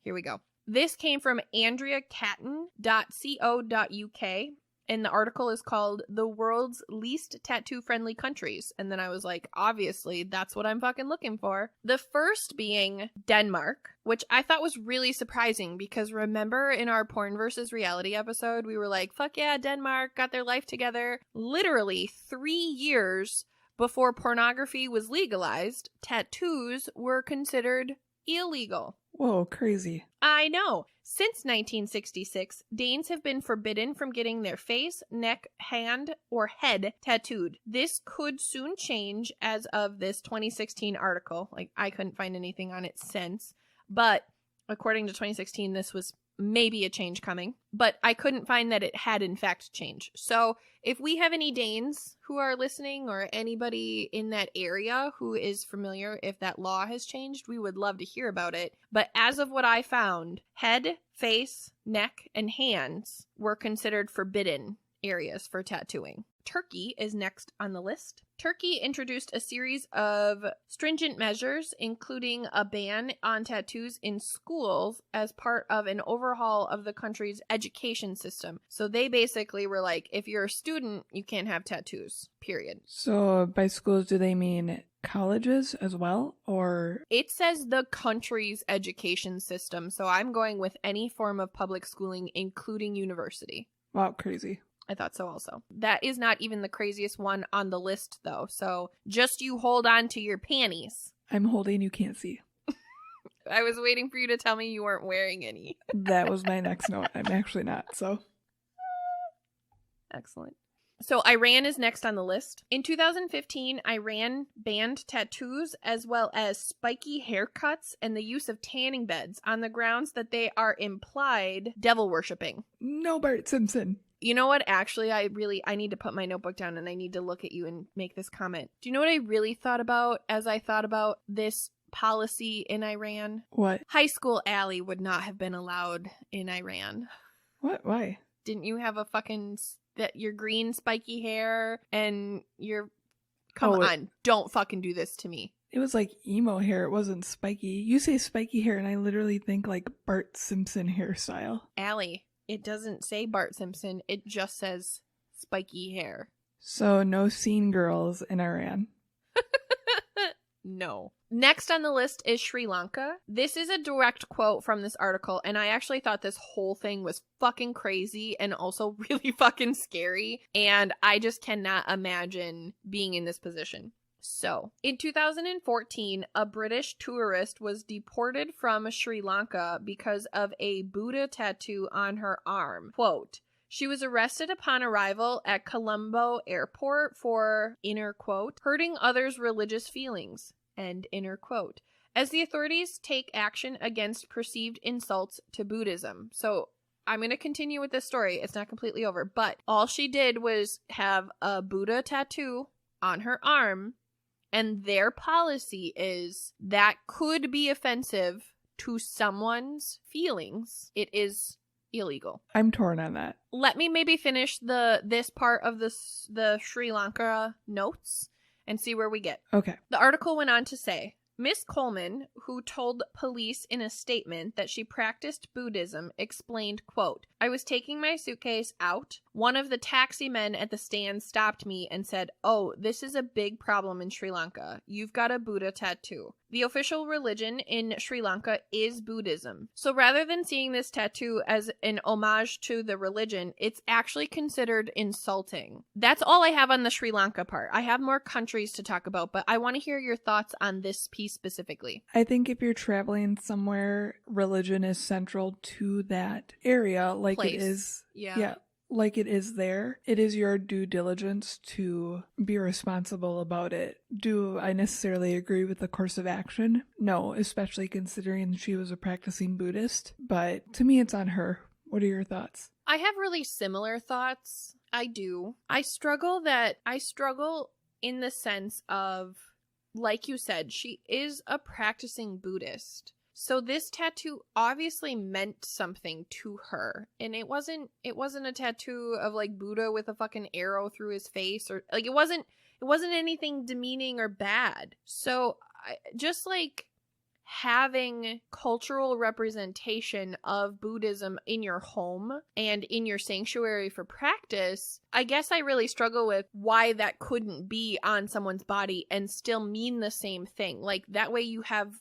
Here we go. This came from andreacatton.co.uk, and the article is called The World's Least Tattoo-Friendly Countries. And then I was like, obviously, that's what I'm fucking looking for. The first being Denmark, which I thought was really surprising because remember in our porn versus reality episode, we were like, fuck yeah, Denmark got their life together. Literally 3 years before pornography was legalized, tattoos were considered illegal. Whoa, crazy. I know. Since 1966, Danes have been forbidden from getting their face, neck, hand, or head tattooed. This could soon change as of this 2016 article. Like, I couldn't find anything on it since. But according to 2016, this was maybe a change coming. But I couldn't find that it had in fact changed. So if we have any Danes who are listening or anybody in that area who is familiar if that law has changed, we would love to hear about it. But as of what I found, head, face, neck, and hands were considered forbidden areas for tattooing. Turkey is next on the list. Turkey introduced a series of stringent measures, including a ban on tattoos in schools as part of an overhaul of the country's education system. So they basically were like, if you're a student, you can't have tattoos, period. So by schools, do they mean colleges as well, or? It says the country's education system, so I'm going with any form of public schooling, including university. Wow, crazy. I thought so also. That is not even the craziest one on the list, though. So just you hold on to your panties. I'm holding, you can't see. I was waiting for you to tell me you weren't wearing any. That was my next note. I'm actually not, so. Excellent. So Iran is next on the list. In 2015, Iran banned tattoos as well as spiky haircuts and the use of tanning beds on the grounds that they are implied devil worshipping. No Bart Simpson. You know what? Actually, I need to put my notebook down and I need to look at you and make this comment. Do you know what I really thought about as I thought about this policy in Iran? What? High school alley would not have been allowed in Iran. What? Why? Didn't you have a fucking... that your green spiky hair and your... Come on, don't fucking do this to me. It was like emo hair. It wasn't spiky. You say spiky hair and I literally think like Bart Simpson hairstyle. Allie, it doesn't say Bart Simpson. It just says spiky hair. So no scene girls in Iran. No. Next on the list is Sri Lanka. This is a direct quote from this article, and I actually thought this whole thing was fucking crazy and also really fucking scary, and I just cannot imagine being in this position. So, in 2014, a British tourist was deported from Sri Lanka because of a Buddha tattoo on her arm. Quote, she was arrested upon arrival at Colombo Airport for, inner quote, hurting others' religious feelings, end inner quote, as the authorities take action against perceived insults to Buddhism. So I'm going to continue with this story. It's not completely over, but all she did was have a Buddha tattoo on her arm, and their policy is that could be offensive to someone's feelings. It is illegal. I'm torn on that. Let me maybe finish this part of the Sri Lanka notes and see where we get. Okay. The article went on to say, Miss Coleman, who told police in a statement that she practiced Buddhism, explained, quote, I was taking my suitcase out. One of the taxi men at the stand stopped me and said, oh, this is a big problem in Sri Lanka. You've got a Buddha tattoo. The official religion in Sri Lanka is Buddhism. So rather than seeing this tattoo as an homage to the religion, it's actually considered insulting. That's all I have on the Sri Lanka part. I have more countries to talk about, but I want to hear your thoughts on this piece specifically. I think if you're traveling somewhere, religion is central to that area, like Place. It is. Yeah. Like it is there. It is your due diligence to be responsible about it. Do I necessarily agree with the course of action? No, especially considering she was a practicing Buddhist. But to me, it's on her. What are your thoughts? I have really similar thoughts. I do. I struggle in the sense of, like you said, she is a practicing Buddhist. So this tattoo obviously meant something to her. And it wasn't a tattoo of like Buddha with a fucking arrow through his face, or like it wasn't anything demeaning or bad. So just like having cultural representation of Buddhism in your home and in your sanctuary for practice, I guess I really struggle with why that couldn't be on someone's body and still mean the same thing. Like that way you have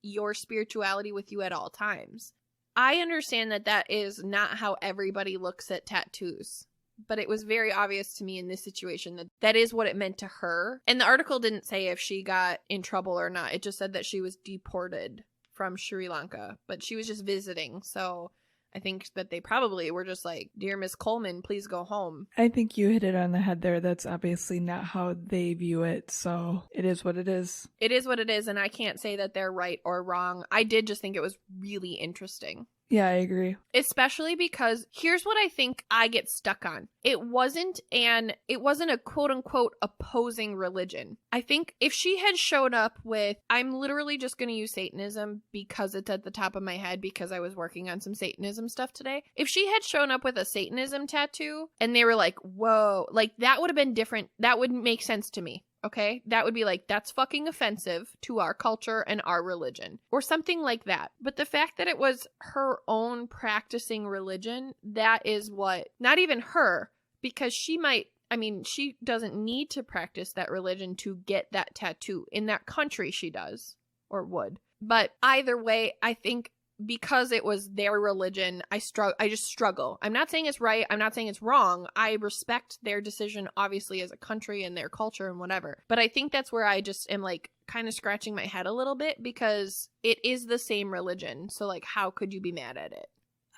your spirituality with you at all times. I understand that is not how everybody looks at tattoos, but it was very obvious to me in this situation that is what it meant to her. And the article didn't say if she got in trouble or not. It just said that she was deported from Sri Lanka, but she was just visiting. So I think that they probably were just like, dear Miss Coleman, please go home. I think you hit it on the head there. That's obviously not how they view it. So it is what it is. It is what it is. And I can't say that they're right or wrong. I did just think it was really interesting. Yeah, I agree. Especially because here's what I think I get stuck on. It wasn't a quote unquote opposing religion. I think if she had showed up with, I'm literally just going to use Satanism because it's at the top of my head because I was working on some Satanism stuff today. If she had shown up with a Satanism tattoo and they were like, whoa, like that would have been different. That would make sense to me. Okay, that would be like, that's fucking offensive to our culture and our religion or something like that. But the fact that it was her own practicing religion, that is what, not even her, because she doesn't need to practice that religion to get that tattoo. In that country, she does or would. But either way, I think because it was their religion, I just struggle. I'm not saying it's right. I'm not saying it's wrong. I respect their decision, obviously, as a country and their culture and whatever. But I think that's where I just am like kind of scratching my head a little bit, because it is the same religion. So like, how could you be mad at it?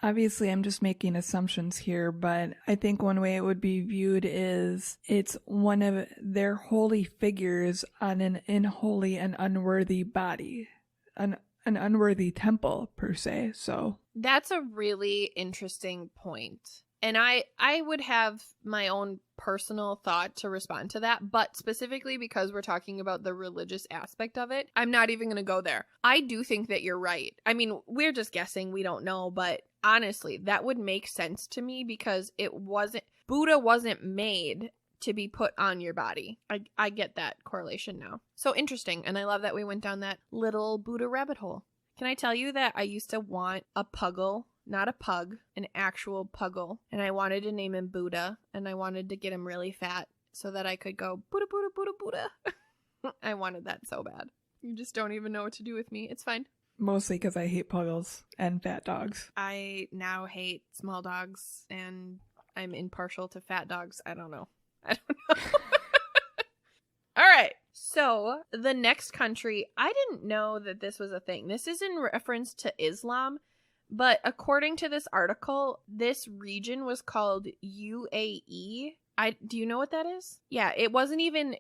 Obviously, I'm just making assumptions here, but I think one way it would be viewed is it's one of their holy figures on an unholy and unworthy body, an unworthy temple, per se. So that's a really interesting point. And I would have my own personal thought to respond to that, but specifically because we're talking about the religious aspect of it, I'm not even going to go there. I do think that you're right. I mean, we're just guessing, we don't know, but honestly, that would make sense to me, because Buddha wasn't made to be put on your body. I get that correlation now. So interesting, and I love that we went down that little Buddha rabbit hole. Can I tell you that I used to want a puggle? Not a pug, an actual puggle. And I wanted to name him Buddha, and I wanted to get him really fat so that I could go, Buddha, Buddha, Buddha, Buddha. I wanted that so bad. You just don't even know what to do with me. It's fine. Mostly because I hate puggles and fat dogs. I now hate small dogs, and I'm impartial to fat dogs. I don't know. All right. So the next country, I didn't know that this was a thing. This is in reference to Islam. But according to this article, this region was called UAE. Do you know what that is? Yeah, it wasn't even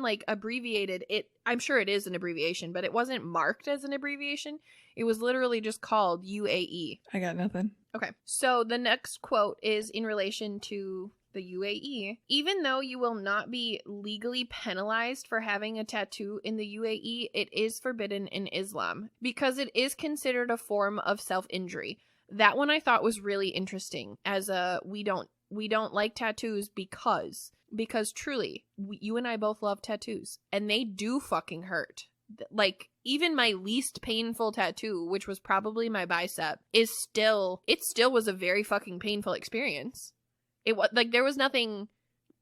like abbreviated. I'm sure it is an abbreviation, but it wasn't marked as an abbreviation. It was literally just called UAE. I got nothing. Okay. So the next quote is in relation to the UAE. Even though you will not be legally penalized for having a tattoo in the UAE, it is forbidden in Islam because it is considered a form of self-injury. That one I thought was really interesting, as we don't like tattoos because truly, you and I both love tattoos, and they do fucking hurt. Like, even my least painful tattoo, which was probably my bicep, it still was a very fucking painful experience. It was like there was nothing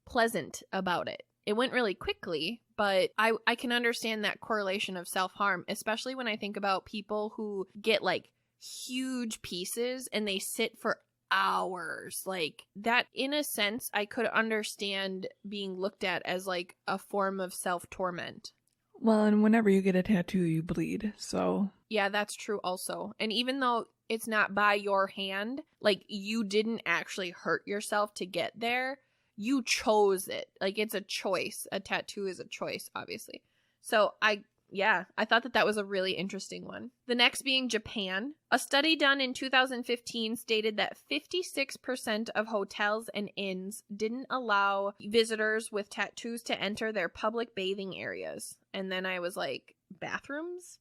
pleasant about it. It went really quickly, but I can understand that correlation of self-harm, especially when I think about people who get like huge pieces and they sit for hours. Like that, in a sense, I could understand being looked at as like a form of self-torment. Well, and whenever you get a tattoo, you bleed, so... Yeah, that's true also. And even though it's not by your hand, like you didn't actually hurt yourself to get there, you chose it. Like it's a choice. A tattoo is a choice, obviously. So I thought that was a really interesting one. The next being Japan. A study done in 2015 stated that 56% of hotels and inns didn't allow visitors with tattoos to enter their public bathing areas. And then I was like, bathrooms? ...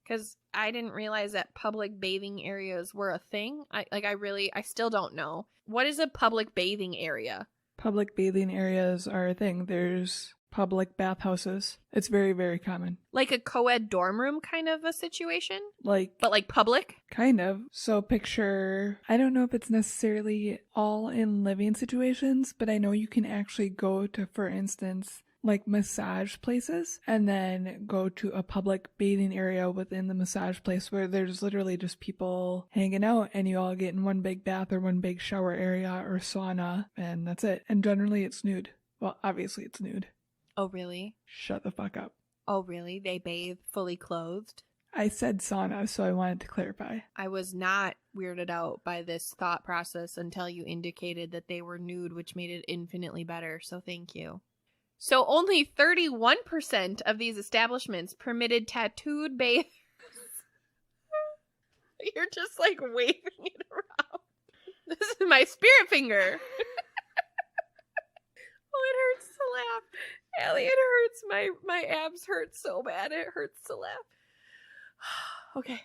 Because I didn't realize that public bathing areas were a thing. I still don't know. What is a public bathing area? Public bathing areas are a thing. There's public bathhouses. It's very, very common. Like a co-ed dorm room kind of a situation? But like public? Kind of. So picture, I don't know if it's necessarily all in living situations, but I know you can actually go to, for instance, like massage places and then go to a public bathing area within the massage place where there's literally just people hanging out and you all get in one big bath or one big shower area or sauna, and that's it. And generally it's nude. Well, obviously it's nude. Oh, really? Shut the fuck up. Oh, really? They bathe fully clothed? I said sauna, so I wanted to clarify. I was not weirded out by this thought process until you indicated that they were nude, which made it infinitely better, so thank you. So only 31% of these establishments permitted tattooed bathers. You're just like waving it around. This is my spirit finger. Oh, it hurts to laugh. Allie, it hurts. My abs hurt so bad. It hurts to laugh. Okay.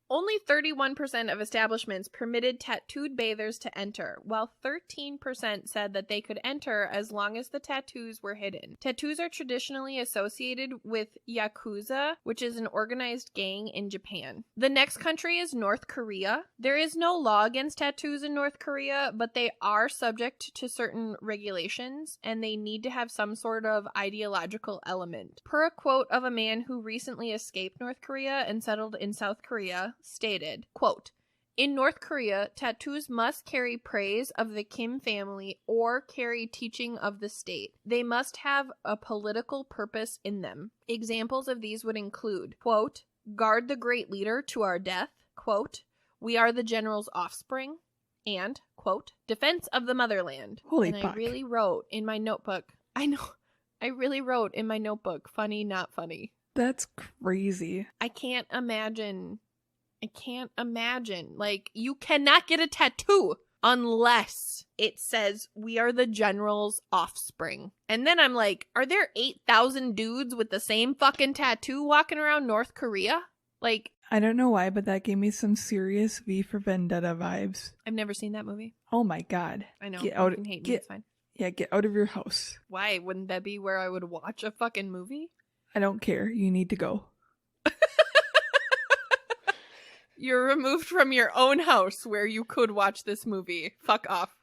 Only 31% of establishments permitted tattooed bathers to enter, while 13% said that they could enter as long as the tattoos were hidden. Tattoos are traditionally associated with Yakuza, which is an organized gang in Japan. The next country is North Korea. There is no law against tattoos in North Korea, but they are subject to certain regulations, and they need to have some sort of ideological element. Per a quote of a man who recently escaped North Korea and settled in South Korea, stated, quote, "In North Korea, tattoos must carry praise of the Kim family or carry teaching of the state. They must have a political purpose in them. Examples of these would include, quote, guard the great leader to our death, quote, we are the general's offspring, and, quote, defense of the motherland." Holy and fuck. I really wrote in my notebook, I really wrote in my notebook, funny, not funny. That's crazy. I can't imagine. Like, you cannot get a tattoo unless it says we are the general's offspring. And then I'm like, are there 8,000 dudes with the same fucking tattoo walking around North Korea? Like, I don't know why, but that gave me some serious V for Vendetta vibes. I've never seen that movie. Oh my god. I know. Get You out. can hate me. It's fine. Yeah, get out of your house. Why? Wouldn't that be where I would watch a fucking movie? I don't care. You need to go. You're removed from your own house where you could watch this movie. Fuck off.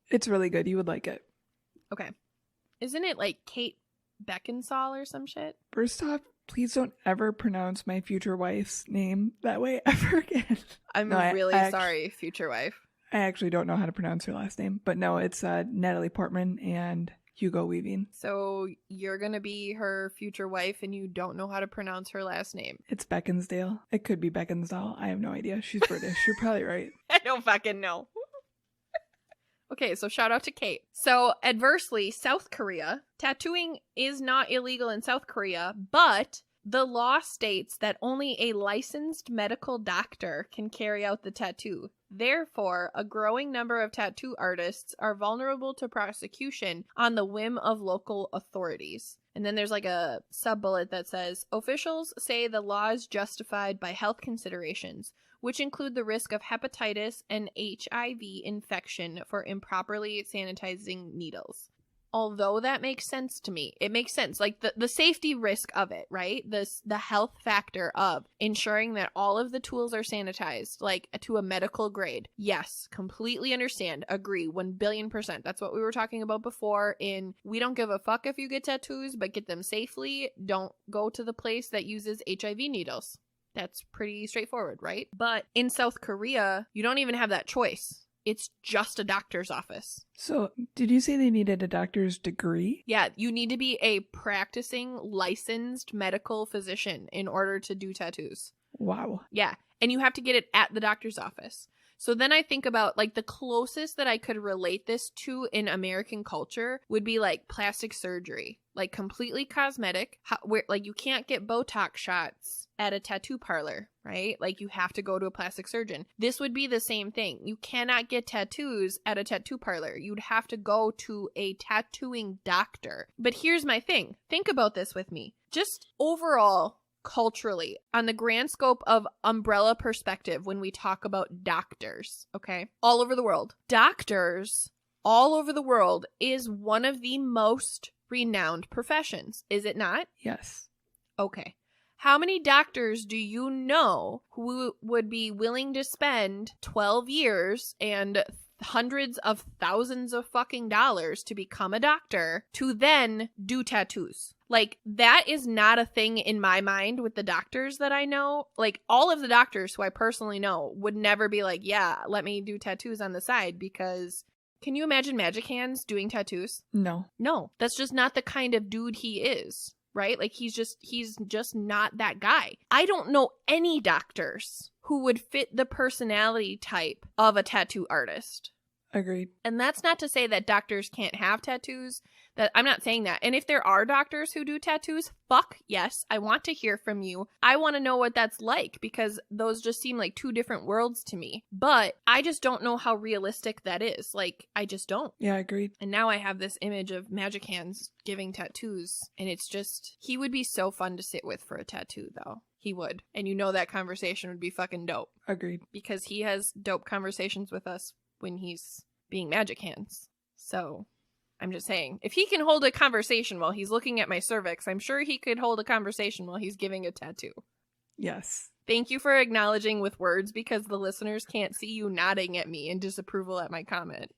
It's really good. You would like it. Okay. Isn't it like Kate Beckinsale or some shit? First off, please don't ever pronounce my future wife's name that way ever again. I'm No, really I sorry, future wife. I actually don't know how to pronounce her last name. But no, it's Natalie Portman and Hugo Weaving. So you're going to be her future wife and you don't know how to pronounce her last name. It's Beckinsdale. It could be Beckinsale. I have no idea. She's British. You're probably right. I don't fucking know. Okay, so shout out to Kate. So adversely, South Korea. Tattooing is not illegal in South Korea, but the law states that only a licensed medical doctor can carry out the tattoo. Therefore, a growing number of tattoo artists are vulnerable to prosecution on the whim of local authorities. And then there's like a sub-bullet that says, officials say the law is justified by health considerations, which include the risk of hepatitis and HIV infection for improperly sanitizing needles. Although that makes sense to me. It makes sense. Like the safety risk of it, right? The health factor of ensuring that all of the tools are sanitized, like to a medical grade. Yes, completely understand. Agree. 1,000,000,000%. That's what we were talking about before in we don't give a fuck if you get tattoos, but get them safely. Don't go to the place that uses HIV needles. That's pretty straightforward, right? But in South Korea, you don't even have that choice. It's just a doctor's office. So, did you say they needed a doctor's degree? Yeah, you need to be a practicing licensed medical physician in order to do tattoos. Wow. Yeah, and you have to get it at the doctor's office. So then I think about like the closest that I could relate this to in American culture would be like plastic surgery, like completely cosmetic, where like you can't get Botox shots at a tattoo parlor, right? Like you have to go to a plastic surgeon. This would be the same thing. You cannot get tattoos at a tattoo parlor. You'd have to go to a tattooing doctor. But here's my thing. Think about this with me. Just overall, culturally, on the grand scope of umbrella perspective, when we talk about doctors, okay, all over the world, doctors all over the world is one of the most renowned professions, is it not? Yes. Okay. How many doctors do you know who would be willing to spend 12 years and hundreds of thousands of fucking dollars to become a doctor to then do tattoos? Like, that is not a thing in my mind with the doctors that I know. Like, all of the doctors who I personally know would never be like, yeah, let me do tattoos on the side, because can you imagine Magic Hands doing tattoos? No. No, that's just not the kind of dude he is, right? Like, he's just not that guy. I don't know any doctors who would fit the personality type of a tattoo artist. Agreed. And that's not to say that doctors can't have tattoos. That I'm not saying that. And if there are doctors who do tattoos, fuck yes, I want to hear from you. I want to know what that's like, because those just seem like two different worlds to me. But I just don't know how realistic that is. Like, I just don't. Yeah, agreed. And now I have this image of Magic Hands giving tattoos, and it's just, he would be so fun to sit with for a tattoo, though. He would. And you know that conversation would be fucking dope. Agreed. Because he has dope conversations with us when he's being Magic Hands. So I'm just saying, if he can hold a conversation while he's looking at my cervix, I'm sure he could hold a conversation while he's giving a tattoo. Yes. Thank you for acknowledging with words, because the listeners can't see you nodding at me in disapproval at my comment.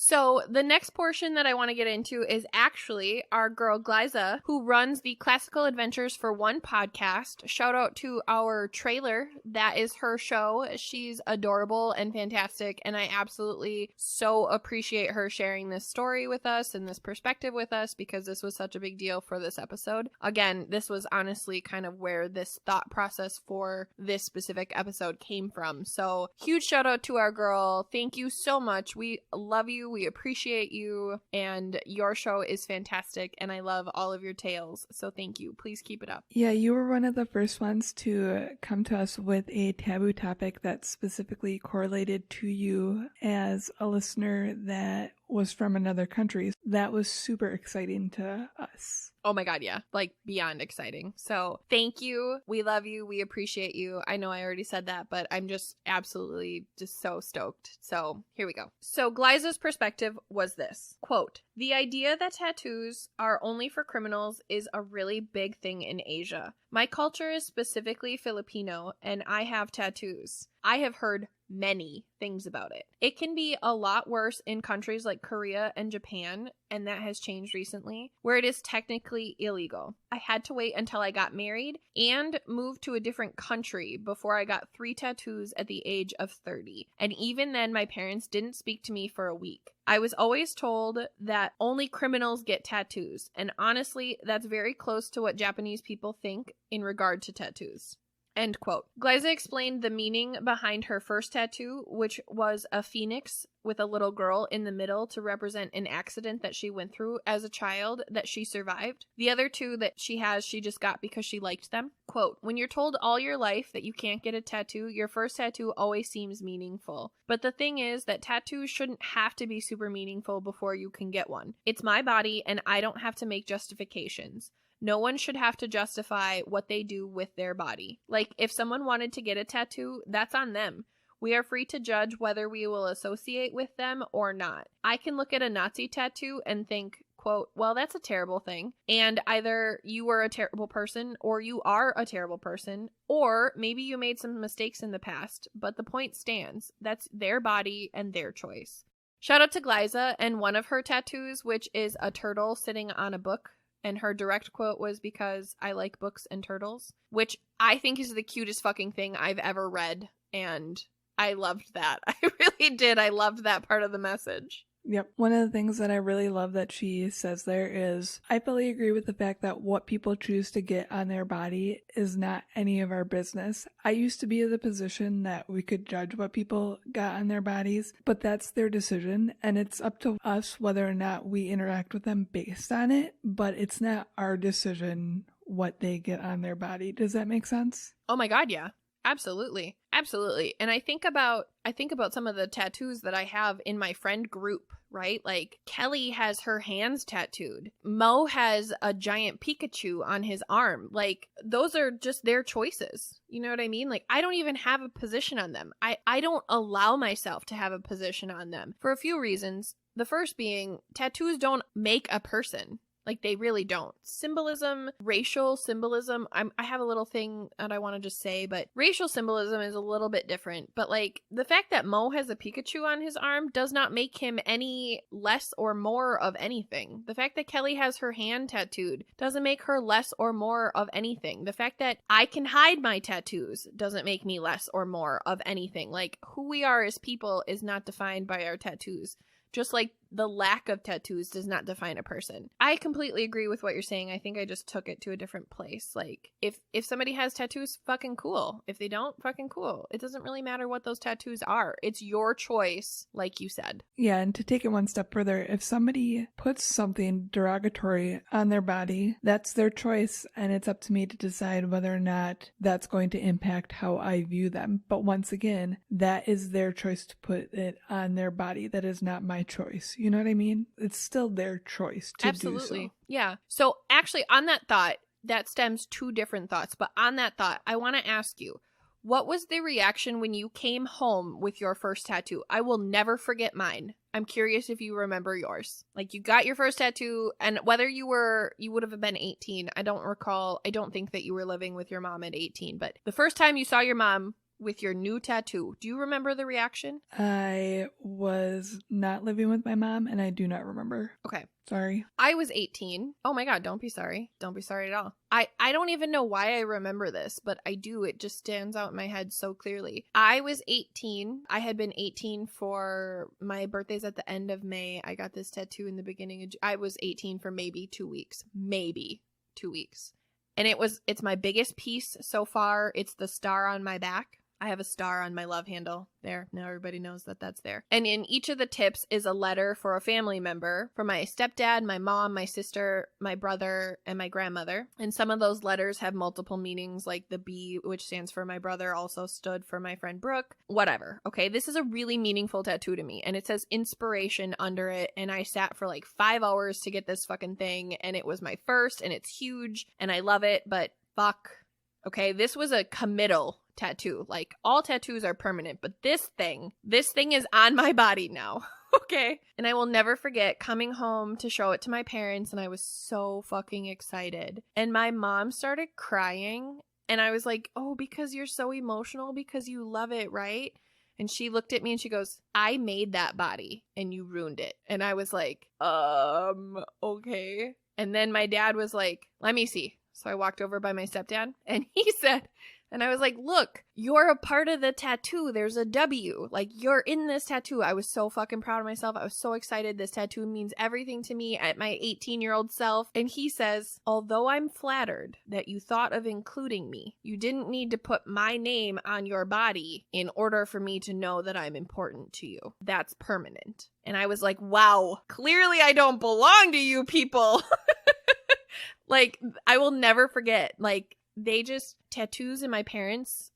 So the next portion that I want to get into is actually our girl Glyza, who runs the Classical Adventures for One podcast. Shout out to our trailer. That is her show. She's adorable and fantastic, and I absolutely so appreciate her sharing this story with us and this perspective with us, because this was such a big deal for this episode. Again, this was honestly kind of where this thought process for this specific episode came from. So huge shout out to our girl. Thank you so much. We love you. We appreciate you, and your show is fantastic, and I love all of your tales. So thank you. Please keep it up. Yeah, you were one of the first ones to come to us with a taboo topic that specifically correlated to you as a listener that was from another country. That was super exciting to us. Oh my God, yeah. Like beyond exciting. So thank you. We love you. We appreciate you. I know I already said that, but I'm just absolutely just so stoked. So here we go. So Glyza's perspective was this, quote, "The idea that tattoos are only for criminals is a really big thing in Asia. My culture is specifically Filipino, and I have tattoos. I have heard many things about it. It can be a lot worse in countries like Korea and Japan, and that has changed recently, where it is technically illegal. I had to wait until I got married and moved to a different country before I got 3 tattoos at the age of 30. And even then, my parents didn't speak to me for a week. I was always told that only criminals get tattoos, and honestly, that's very close to what Japanese people think in regard to tattoos." End quote. Glyza explained the meaning behind her first tattoo, which was a phoenix with a little girl in the middle to represent an accident that she went through as a child that she survived. The other 2 that she has, she just got because she liked them. Quote, "When you're told all your life that you can't get a tattoo, your first tattoo always seems meaningful. But the thing is that tattoos shouldn't have to be super meaningful before you can get one. It's my body, and I don't have to make justifications. No one should have to justify what they do with their body. Like, if someone wanted to get a tattoo, that's on them. We are free to judge whether we will associate with them or not. I can look at a Nazi tattoo and think, quote, well, that's a terrible thing. And either you were a terrible person or you are a terrible person, or maybe you made some mistakes in the past, but the point stands. That's their body and their choice." Shout out to Glyza and one of her tattoos, which is a turtle sitting on a book. And her direct quote was, "Because I like books and turtles," which I think is the cutest fucking thing I've ever read. And I loved that. I really did. I loved that part of the message. Yep. One of the things that I really love that she says there is, I fully agree with the fact that what people choose to get on their body is not any of our business. I used to be in the position that we could judge what people got on their bodies, but that's their decision, and it's up to us whether or not we interact with them based on it, but it's not our decision what they get on their body. Does that make sense? Oh my God, yeah. Absolutely. Absolutely. And I think about some of the tattoos that I have in my friend group, right? Like Kelly has her hands tattooed. Mo has a giant Pikachu on his arm. Like those are just their choices. You know what I mean? Like I don't even have a position on them. I don't allow myself to have a position on them for a few reasons. The first being tattoos don't make a person. Like, they really don't. Symbolism, racial symbolism, I have a little thing that I want to just say, but racial symbolism is a little bit different. But, like, the fact that Mo has a Pikachu on his arm does not make him any less or more of anything. The fact that Kelly has her hand tattooed doesn't make her less or more of anything. The fact that I can hide my tattoos doesn't make me less or more of anything. Like, who we are as people is not defined by our tattoos. Just like the lack of tattoos does not define a person. I completely agree with what you're saying. I think I just took it to a different place. Like, if somebody has tattoos, fucking cool. If they don't, fucking cool. It doesn't really matter what those tattoos are. It's your choice, like you said. Yeah, and to take it one step further, if somebody puts something derogatory on their body, that's their choice, and it's up to me to decide whether or not that's going to impact how I view them. But once again, that is their choice to put it on their body. That is not my choice. You know what I mean? It's still their choice to do so. Absolutely. Yeah. So actually on that thought, that stems 2 different thoughts. But on that thought, I want to ask you, what was the reaction when you came home with your first tattoo? I will never forget mine. I'm curious if you remember yours. Like, you got your first tattoo, and whether you would have been 18. I don't recall. I don't think that you were living with your mom at 18. But the first time you saw your mom with your new tattoo. Do you remember the reaction? I was not living with my mom, and I do not remember. Okay. Sorry. I was 18. Oh my God, don't be sorry. Don't be sorry at all. I don't even know why I remember this, but I do. It just stands out in my head so clearly. I was 18. I had been 18 for my birthday's at the end of May. I got this tattoo in the beginning of I was 18 for maybe 2 weeks. Maybe 2 weeks. And it's my biggest piece so far. It's the star on my back. I have a star on my love handle there. Now everybody knows that that's there. And in each of the tips is a letter for a family member, for my stepdad, my mom, my sister, my brother, and my grandmother. And some of those letters have multiple meanings, like the B, which stands for my brother, also stood for my friend Brooke, whatever. Okay, this is a really meaningful tattoo to me. And it says inspiration under it. And I sat for like 5 hours to get this fucking thing. And it was my first, and it's huge, and I love it, but fuck. Okay, this was a committal tattoo. Like, all tattoos are permanent, but this thing is on my body now. Okay. And I will never forget coming home to show it to my parents, and I was so fucking excited. And my mom started crying, and I was like, oh, because you're so emotional, because you love it, right? And she looked at me and she goes, I made that body and you ruined it. And I was like, okay. And then my dad was like, let me see. So I walked over by my stepdad, and he said, and I was like, look, you're a part of the tattoo. There's a W. Like, you're in this tattoo. I was so fucking proud of myself. I was so excited. This tattoo means everything to me at my 18-year-old self. And he says, although I'm flattered that you thought of including me, you didn't need to put my name on your body in order for me to know that I'm important to you. That's permanent. And I was like, wow, clearly I don't belong to you people. Like, I will never forget, like, tattoos and my parents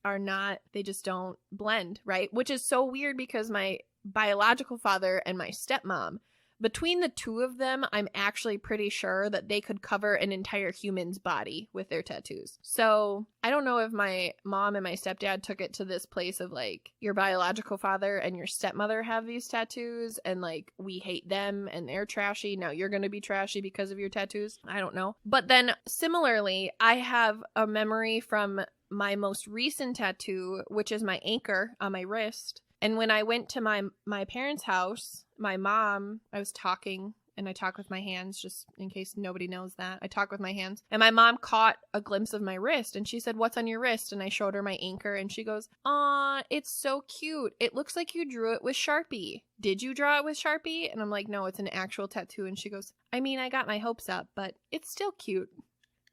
they just don't blend, right? Which is so weird because my biological father and my stepmom, between the two of them, I'm actually pretty sure that they could cover an entire human's body with their tattoos. So I don't know if my mom and my stepdad took it to this place of like, your biological father and your stepmother have these tattoos, and like, we hate them and they're trashy. Now you're going to be trashy because of your tattoos. I don't know. But then similarly, I have a memory from my most recent tattoo, which is my anchor on my wrist. And when I went to my parents' house, my mom, I was talking, and I talk with my hands, just in case nobody knows that. I talk with my hands. And my mom caught a glimpse of my wrist, and she said, what's on your wrist? And I showed her my anchor, and she goes, aw, it's so cute. It looks like you drew it with Sharpie. Did you draw it with Sharpie? And I'm like, no, it's an actual tattoo. And she goes, I mean, I got my hopes up, but it's still cute.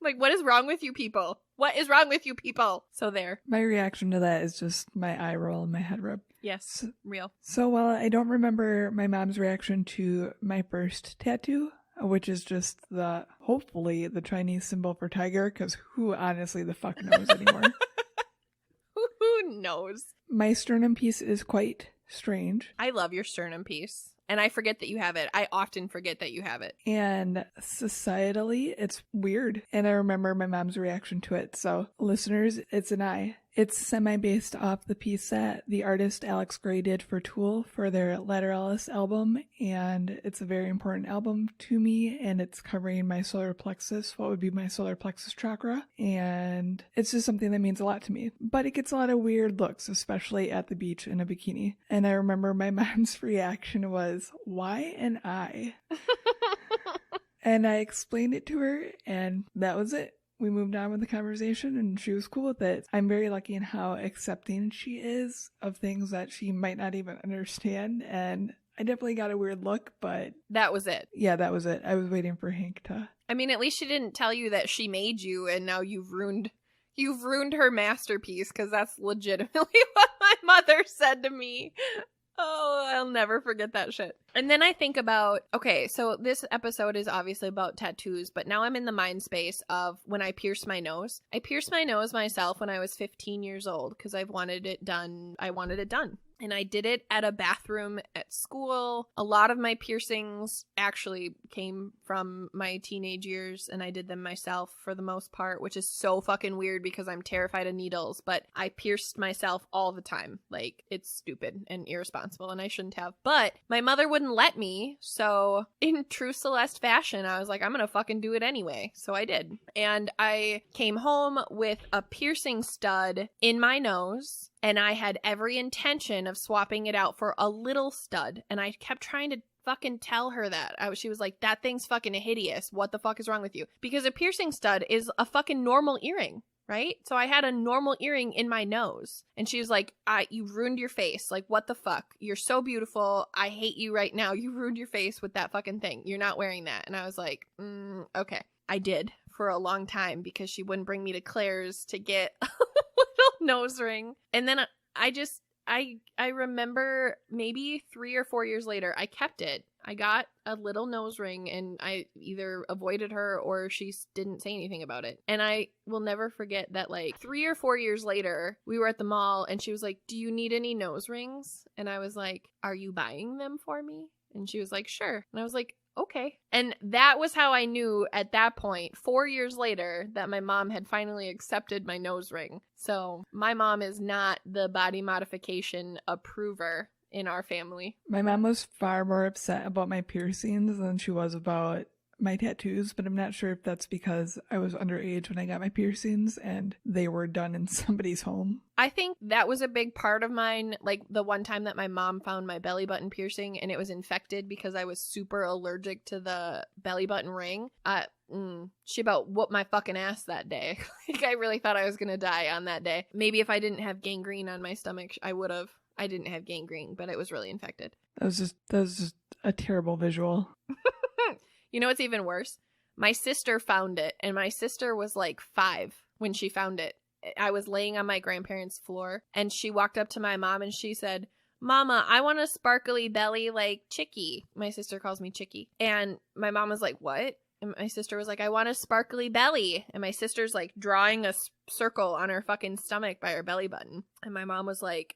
Like, what is wrong with you people? What is wrong with you people? So there. My reaction to that is just my eye roll and my head rub. Yes, real. So while I don't remember my mom's reaction to my first tattoo, which is just hopefully the Chinese symbol for tiger, because who honestly the fuck knows anymore? Who knows? My sternum piece is quite strange. I love your sternum piece. And I forget that you have it. I often forget that you have it. And societally, it's weird. And I remember my mom's reaction to it. So listeners, it's an eye. It's semi-based off the piece that the artist Alex Gray did for Tool for their Lateralis album, and it's a very important album to me, and it's covering my solar plexus, what would be my solar plexus chakra, and it's just something that means a lot to me. But it gets a lot of weird looks, especially at the beach in a bikini. And I remember my mom's reaction was, why an eye? And I explained it to her, and that was it. We moved on with the conversation, and she was cool with it. I'm very lucky in how accepting she is of things that she might not even understand, and I definitely got a weird look, but... That was it. Yeah, that was it. I was waiting for Hank to... I mean, at least she didn't tell you that she made you, and now you've ruined her masterpiece, because that's legitimately what my mother said to me. Oh, I'll never forget that shit. And then I think about, okay, so this episode is obviously about tattoos, but now I'm in the mind space of when I pierced my nose. I pierced my nose myself when I was 15 years old because I wanted it done. And I did it at a bathroom at school. A lot of my piercings actually came from my teenage years, and I did them myself for the most part, which is so fucking weird because I'm terrified of needles, but I pierced myself all the time. Like, it's stupid and irresponsible, and I shouldn't have. But my mother wouldn't let me, so in true Celeste fashion, I was like, I'm gonna fucking do it anyway. So I did. And I came home with a piercing stud in my nose, and I had every intention of swapping it out for a little stud, and I kept trying to fucking tell her that. She was like, that thing's fucking hideous. What the fuck is wrong with you? Because a piercing stud is a fucking normal earring, right? So I had a normal earring in my nose, and she was like, you ruined your face. Like, what the fuck? You're so beautiful. I hate you right now. You ruined your face with that fucking thing. You're not wearing that. And I was like, okay. I did for a long time because she wouldn't bring me to Claire's to get a little nose ring. And then I remember maybe 3 or 4 years later, I kept it. I got a little nose ring, and I either avoided her or she didn't say anything about it. And I will never forget that, like, 3 or 4 years later, we were at the mall and she was like, do you need any nose rings? And I was like, are you buying them for me? And she was like, sure. And I was like, okay. And that was how I knew at that point, 4 years later, that my mom had finally accepted my nose ring. So my mom is not the body modification approver in our family. My mom was far more upset about my piercings than she was about my tattoos, but I'm not sure if that's because I was underage when I got my piercings and they were done in somebody's home. I think that was a big part of mine. Like the one time that my mom found my belly button piercing and it was infected because I was super allergic to the belly button ring. She about whooped my fucking ass that day. Like I really thought I was gonna die on that day. Maybe if I didn't have gangrene on my stomach, I would have. I didn't have gangrene, but it was really infected. That was just a terrible visual. You know what's even worse? My sister found it, and my sister was like 5 when she found it. I was laying on my grandparents' floor, and she walked up to my mom and she said, Mama, I want a sparkly belly like Chicky. My sister calls me Chicky. And my mom was like, what? And my sister was like, I want a sparkly belly. And my sister's like drawing a circle on her fucking stomach by her belly button. And my mom was like,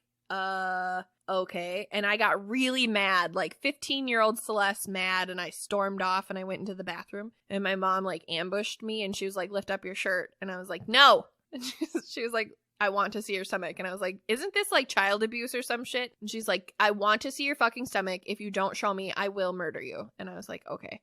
okay. And I got really mad, like 15-year-old Celeste mad, and I stormed off and I went into the bathroom, and my mom like ambushed me and she was like, lift up your shirt. And I was like, no. And she was like, I want to see your stomach. And I was like, isn't this like child abuse or some shit? And she's like, I want to see your fucking stomach. If you don't show me, I will murder you. And I was like, okay.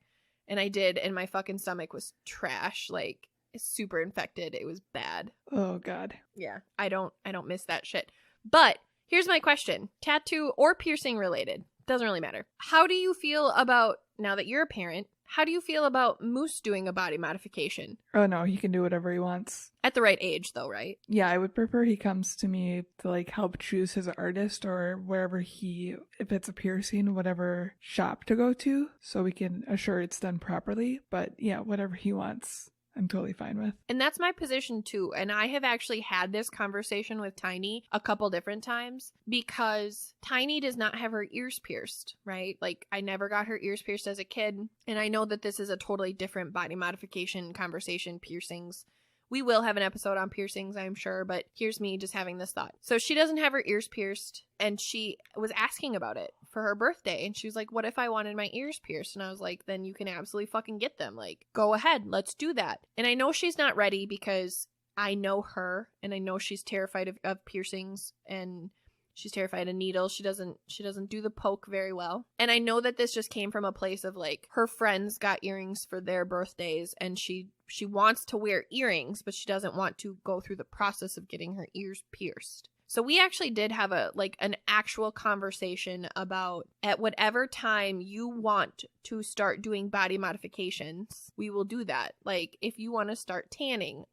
And I did, and my fucking stomach was trash, like super infected. It was bad. Oh God. Yeah, I don't miss that shit. But here's my question. Tattoo or piercing related. Doesn't really matter. How do you feel about, now that you're a parent, how do you feel about Moose doing a body modification? Oh no, he can do whatever he wants. At the right age though, right? Yeah, I would prefer he comes to me to like help choose his artist or wherever if it's a piercing, whatever shop to go to, so we can assure it's done properly. But yeah, whatever he wants, I'm totally fine with. And that's my position too. And I have actually had this conversation with Tiny a couple different times because Tiny does not have her ears pierced, right? Like I never got her ears pierced as a kid. And I know that this is a totally different body modification conversation, piercings. We will have an episode on piercings, I'm sure, but here's me just having this thought. So she doesn't have her ears pierced, and she was asking about it for her birthday, and she was like, what if I wanted my ears pierced? And I was like, then you can absolutely fucking get them. Like, go ahead, let's do that. And I know she's not ready because I know her, and I know she's terrified of piercings, and she's terrified of needles. She doesn't do the poke very well. And I know that this just came from a place of like her friends got earrings for their birthdays, and she wants to wear earrings, but she doesn't want to go through the process of getting her ears pierced. So we actually did have an actual conversation about at whatever time you want to start doing body modifications, we will do that. Like if you want to start tanning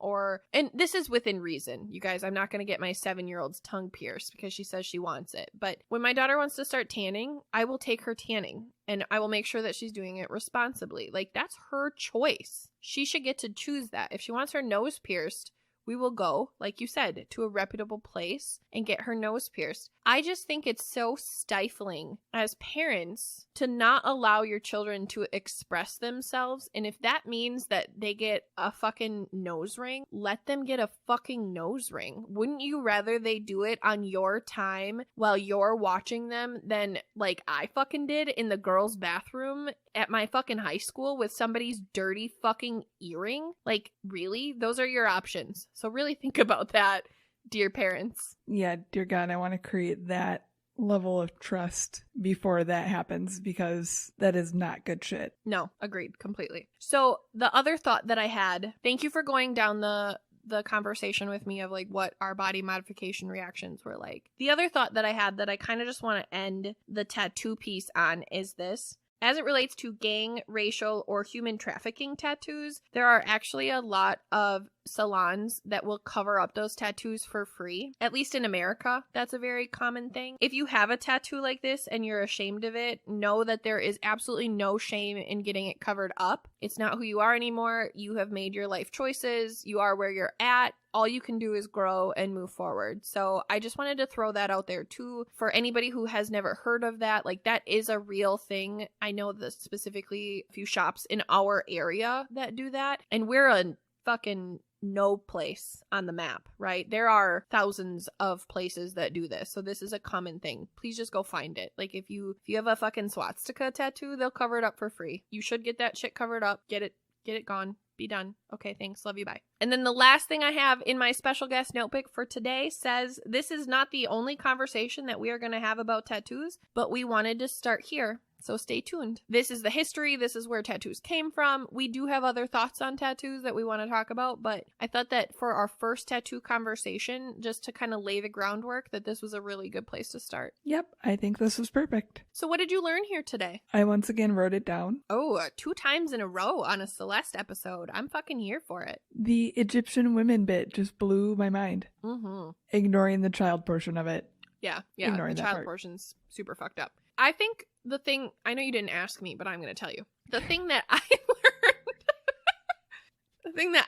and this is within reason, you guys, I'm not going to get my 7-year-old's tongue pierced because she says she wants it. But when my daughter wants to start tanning, I will take her tanning and I will make sure that she's doing it responsibly. Like that's her choice. She should get to choose that. If she wants her nose pierced, we will go, like you said, to a reputable place and get her nose pierced. I just think it's so stifling as parents to not allow your children to express themselves. And if that means that they get a fucking nose ring, let them get a fucking nose ring. Wouldn't you rather they do it on your time while you're watching them than like I fucking did in the girls' bathroom at my fucking high school with somebody's dirty fucking earring? Like, really? Those are your options. So really think about that, dear parents. Yeah, dear God, I want to create that level of trust before that happens because that is not good shit. No, agreed completely. So the other thought that I had, thank you for going down the the conversation with me of like what our body modification reactions were like. The other thought that I had that I kind of just want to end the tattoo piece on is this. As it relates to gang, racial, or human trafficking tattoos, there are actually a lot of salons that will cover up those tattoos for free. At least in America, that's a very common thing. If you have a tattoo like this and you're ashamed of it, know that there is absolutely no shame in getting it covered up. It's not who you are anymore. You have made your life choices. You are where you're at. All you can do is grow and move forward. So I just wanted to throw that out there too for anybody who has never heard of that. Like, that is a real thing. I know that specifically a few shops in our area that do that, and we're a fucking no place on the map, right? There are thousands of places that do this, so this is a common thing. Please just go find it. Like, if you have a fucking swastika tattoo, they'll cover it up for free. You should get that shit covered up. Get it gone. Be done. Okay, thanks. Love you. Bye. And then the last thing I have in my special guest notebook for today says, this is not the only conversation that we are going to have about tattoos, but we wanted to start here. So stay tuned. This is the history. This is where tattoos came from. We do have other thoughts on tattoos that we want to talk about, but I thought that for our first tattoo conversation, just to kind of lay the groundwork, that this was a really good place to start. Yep, I think this was perfect. So what did you learn here today? I once again wrote it down. Oh, 2 times in a row on a Celeste episode. I'm fucking here for it. The Egyptian women bit just blew my mind. Mm-hmm. Ignoring the child portion of it. Yeah. Ignoring the that child part. portion's super fucked up. I think the thing, I know you didn't ask me, but I'm going to tell you. The thing that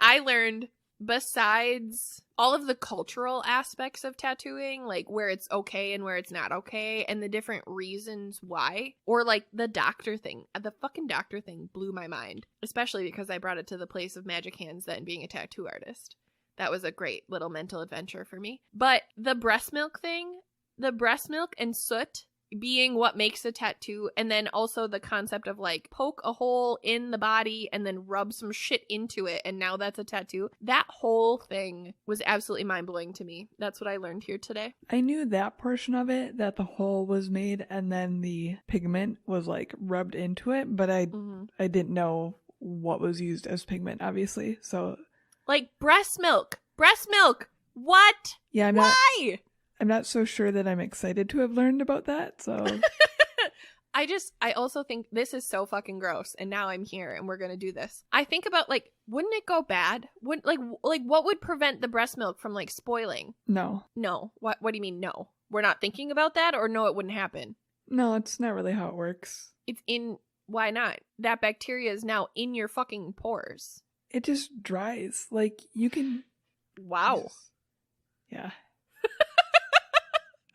I learned, besides all of the cultural aspects of tattooing, like where it's okay and where it's not okay, and the different reasons why, or like the doctor thing. The fucking doctor thing blew my mind, especially because I brought it to the place of magic hands then being a tattoo artist. That was a great little mental adventure for me. But the breast milk thing, the breast milk and soot being what makes a tattoo, and then also the concept of like poke a hole in the body and then rub some shit into it and now that's a tattoo. That whole thing was absolutely mind-blowing to me. That's what I learned here today. I knew that portion of it, that the hole was made and then the pigment was like rubbed into it, but I didn't know what was used as pigment, obviously. So like breast milk. What? Yeah, Why? I'm not so sure that I'm excited to have learned about that, so... I also think this is so fucking gross, and now I'm here, and we're gonna do this. I think about, like, wouldn't it go bad? What would prevent the breast milk from, like, spoiling? No. No. What do you mean, no? We're not thinking about that, or no, it wouldn't happen? No, it's not really how it works. It's in... Why not? That bacteria is now in your fucking pores. It just dries. Like, you can... Wow. Yeah.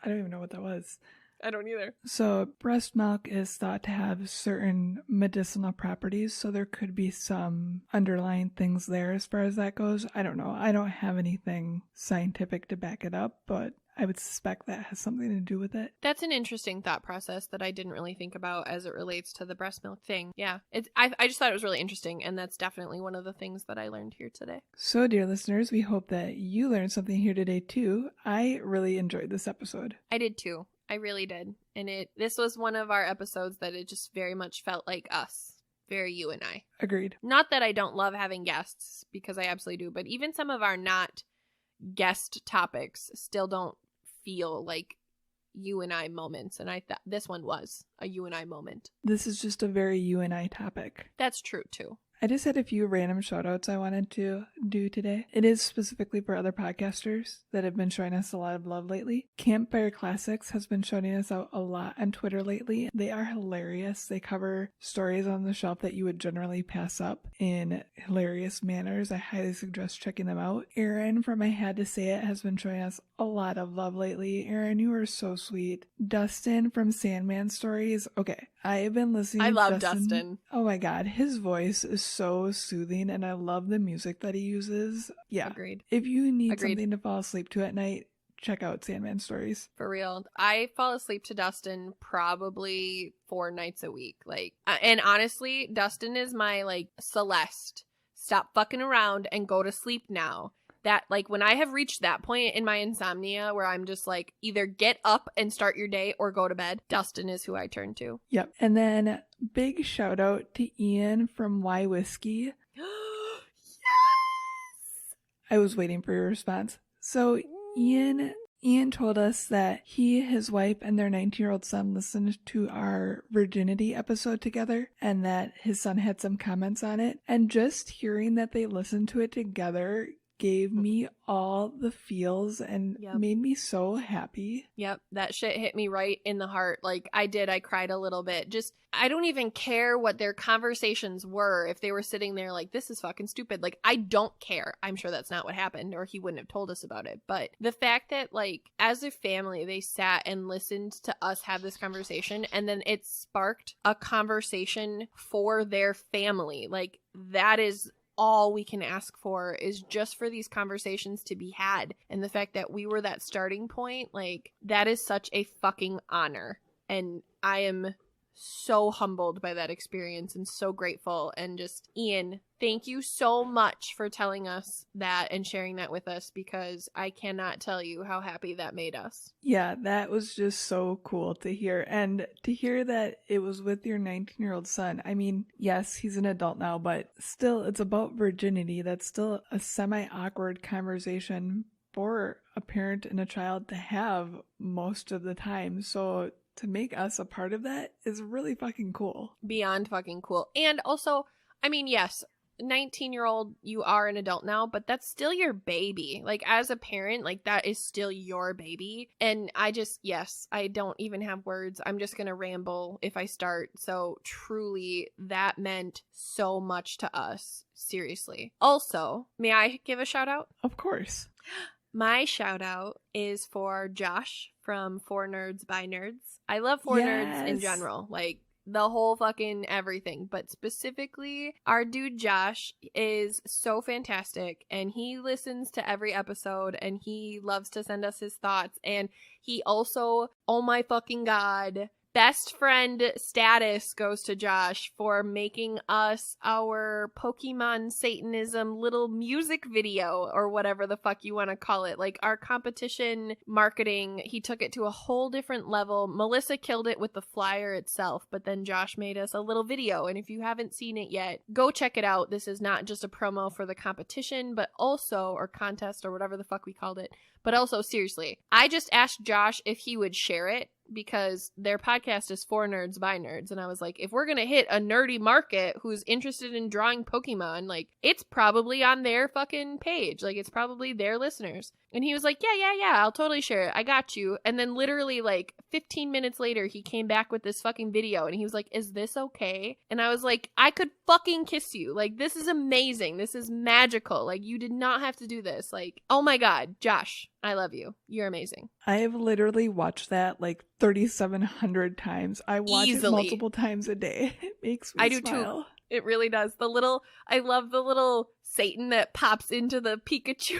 I don't even know what that was. I don't either. So breast milk is thought to have certain medicinal properties, so there could be some underlying things there as far as that goes. I don't know. I don't have anything scientific to back it up, but I would suspect that has something to do with it. That's an interesting thought process that I didn't really think about as it relates to the breast milk thing. Yeah, I just thought it was really interesting, and that's definitely one of the things that I learned here today. So, dear listeners, we hope that you learned something here today, too. I really enjoyed this episode. I did, too. I really did. And this was one of our episodes that it just very much felt like us. Very you and I. Agreed. Not that I don't love having guests, because I absolutely do, but even some of our not guest topics still don't feel like you and I moments, and I thought this one was a you and I moment. This is just a very you and I topic. That's true too. I just had a few random shout-outs I wanted to do today. It is specifically for other podcasters that have been showing us a lot of love lately. Campfire Classics has been shouting us out a lot on Twitter lately. They are hilarious. They cover stories on the shelf that you would generally pass up in hilarious manners. I highly suggest checking them out. Erin from I Had to Say It has been showing us a lot of love lately. Erin, you are so sweet. Dustin from Sandman Stories. Okay, I have been listening to love Dustin. Oh my god, his voice is so soothing and I love the music that he uses. Yeah. Agreed. If you need something to fall asleep to at night, check out Sandman Stories. For real. I fall asleep to Dustin probably 4 nights a week. And honestly, Dustin is my Celeste. Stop fucking around and go to sleep now. That when I have reached that point in my insomnia where I'm just either get up and start your day or go to bed, Dustin is who I turn to. Yep. And then big shout out to Ian from Why Whiskey. Yes! I was waiting for your response. So Ian told us that he, his wife, and their 19-year-old son listened to our virginity episode together and that his son had some comments on it. And just hearing that they listened to it together gave me all the feels and made me so happy. Yep, that shit hit me right in the heart. Like, I cried a little bit. Just, I don't even care what their conversations were. If they were sitting there like, this is fucking stupid. Like, I don't care. I'm sure that's not what happened, or he wouldn't have told us about it. But the fact that, like, as a family, they sat and listened to us have this conversation, and then it sparked a conversation for their family. Like, that is all we can ask for, is just for these conversations to be had. And the fact that we were that starting point, like, that is such a fucking honor. And I am so humbled by that experience and so grateful. And just, Ian, thank you so much for telling us that and sharing that with us, because I cannot tell you how happy that made us. Yeah, that was just so cool to hear. And to hear that it was with your 19-year-old son. I mean, yes, he's an adult now, but still, it's about virginity. That's still a semi-awkward conversation for a parent and a child to have most of the time. So to make us a part of that is really fucking cool. Beyond fucking cool. And also, I mean, yes, 19-year-old, you are an adult now, but that's still your baby. Like, as a parent, like, that is still your baby. And I just, yes, I don't even have words. I'm just gonna ramble if I start. So truly, that meant so much to us. Seriously. Also, may I give a shout out? Of course. My shout out is for Josh from 4 Nerds by Nerds. I love 4 Nerds in general, like the whole fucking everything, but specifically our dude Josh is so fantastic, and he listens to every episode, and he loves to send us his thoughts, and he also, oh my fucking god, best friend status goes to Josh for making us our Pokemon Satanism little music video, or whatever the fuck you want to call it. Like, our competition marketing, he took it to a whole different level. Melissa killed it with the flyer itself, but then Josh made us a little video. And if you haven't seen it yet, go check it out. This is not just a promo for the competition, but also, or contest, or whatever the fuck we called it. But also, seriously, I just asked Josh if he would share it, because their podcast is 4 Nerds by Nerds. And I was like, if we're going to hit a nerdy market who's interested in drawing Pokemon, like, it's probably on their fucking page. Like, it's probably their listeners. And he was like, yeah, I'll totally share it. I got you. And then literally like 15 minutes later, he came back with this fucking video, and he was like, is this okay? And I was like, I could fucking kiss you. Like, this is amazing. This is magical. Like, you did not have to do this. Like, oh my God, Josh, I love you. You're amazing. I have literally watched that like 3,700 times. I watch it multiple times a day. It makes me smile. I do too. It really does. I love the little Satan that pops into the Pikachu.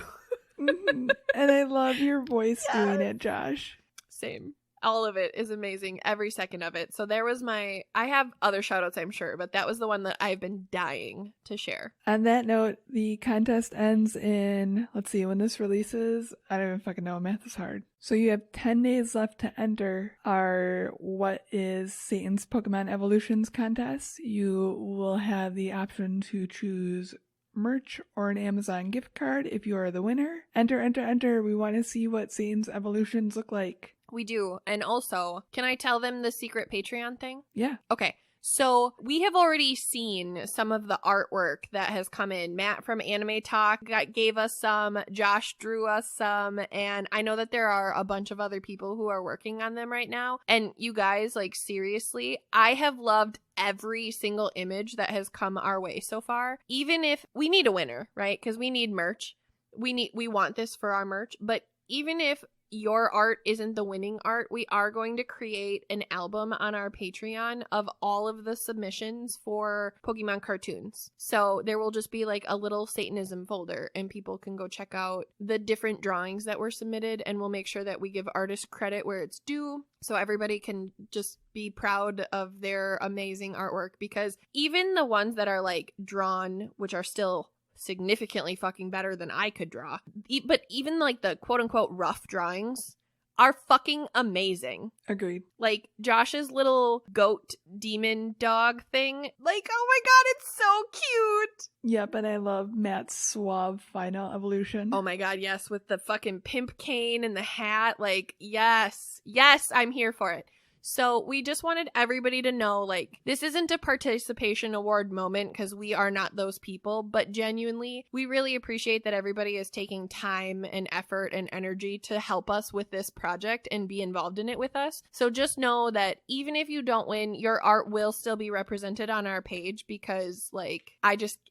Mm-hmm. And I love your voice doing it, Josh. Same. All of it is amazing. Every second of it. So there was I have other shout outs, I'm sure, but that was the one that I've been dying to share. On that note, the contest ends in, let's see, when this releases, I don't even fucking know. Math is hard. So you have 10 days left to enter our What is Satan's Pokemon Evolutions contest. You will have the option to choose merch or an Amazon gift card if you are the winner. Enter. We want to see what Satan's evolutions look like. We do. And also, can I tell them the secret Patreon thing? Yeah. Okay. So we have already seen some of the artwork that has come in. Matt from Anime Talk gave us some. Josh drew us some. And I know that there are a bunch of other people who are working on them right now. And you guys, like, seriously, I have loved every single image that has come our way so far. Even if we need a winner, right? Because we need merch. We want this for our merch. But even if your art isn't the winning art, we are going to create an album on our Patreon of all of the submissions for Pokemon cartoons. So there will just be like a little Satanism folder, and people can go check out the different drawings that were submitted, and we'll make sure that we give artists credit where it's due, so everybody can just be proud of their amazing artwork. Because even the ones that are like drawn, which are still significantly fucking better than I could draw, but even like the quote unquote rough drawings are fucking amazing. Agreed. Like, Josh's little goat demon dog thing. Like, oh my god, it's so cute! Yep, and I love Matt's suave final evolution. Oh my god, yes, with the fucking pimp cane and the hat. Like, yes. Yes, I'm here for it. So we just wanted everybody to know, like, this isn't a participation award moment because we are not those people, but genuinely, we really appreciate that everybody is taking time and effort and energy to help us with this project and be involved in it with us. So just know that even if you don't win, your art will still be represented on our page because, like,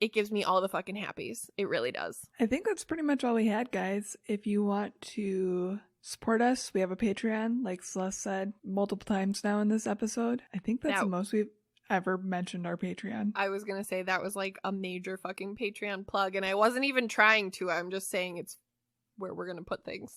it gives me all the fucking happies. It really does. I think that's pretty much all we had, guys. If you want to support us, we have a Patreon, like Celeste said multiple times now in this episode. I think that's the most we've ever mentioned our Patreon. I was gonna say that was like a major fucking Patreon plug, and I wasn't even trying to. I'm just saying it's where we're gonna put things.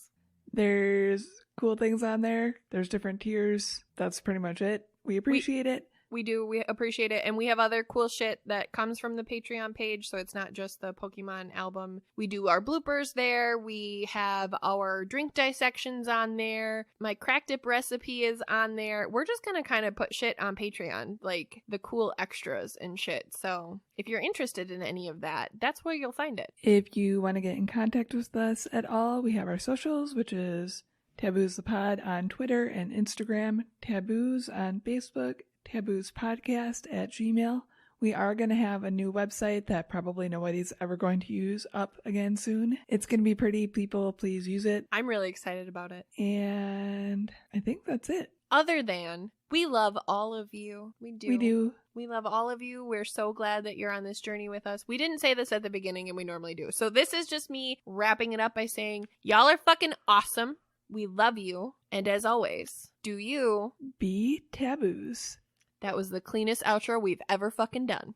There's cool things on there. There's different tiers. That's pretty much it. We appreciate it. We do. We appreciate it. And we have other cool shit that comes from the Patreon page. So it's not just the Pokemon album. We do our bloopers there. We have our drink dissections on there. My crack dip recipe is on there. We're just going to kind of put shit on Patreon, like the cool extras and shit. So if you're interested in any of that, that's where you'll find it. If you want to get in contact with us at all, we have our socials, which is Tattooze the Pod on Twitter and Instagram, Tattooze on Facebook, Tattooze Podcast at Gmail. We are going to have a new website that probably nobody's ever going to use up again soon. It's going to be pretty. People, please use it. I'm really excited about it. And I think that's it. Other than, we love all of you. We do. We do. We love all of you. We're so glad that you're on this journey with us. We didn't say this at the beginning, and we normally do. So this is just me wrapping it up by saying, y'all are fucking awesome. We love you. And as always, do you be Tattooze. That was the cleanest outro we've ever fucking done.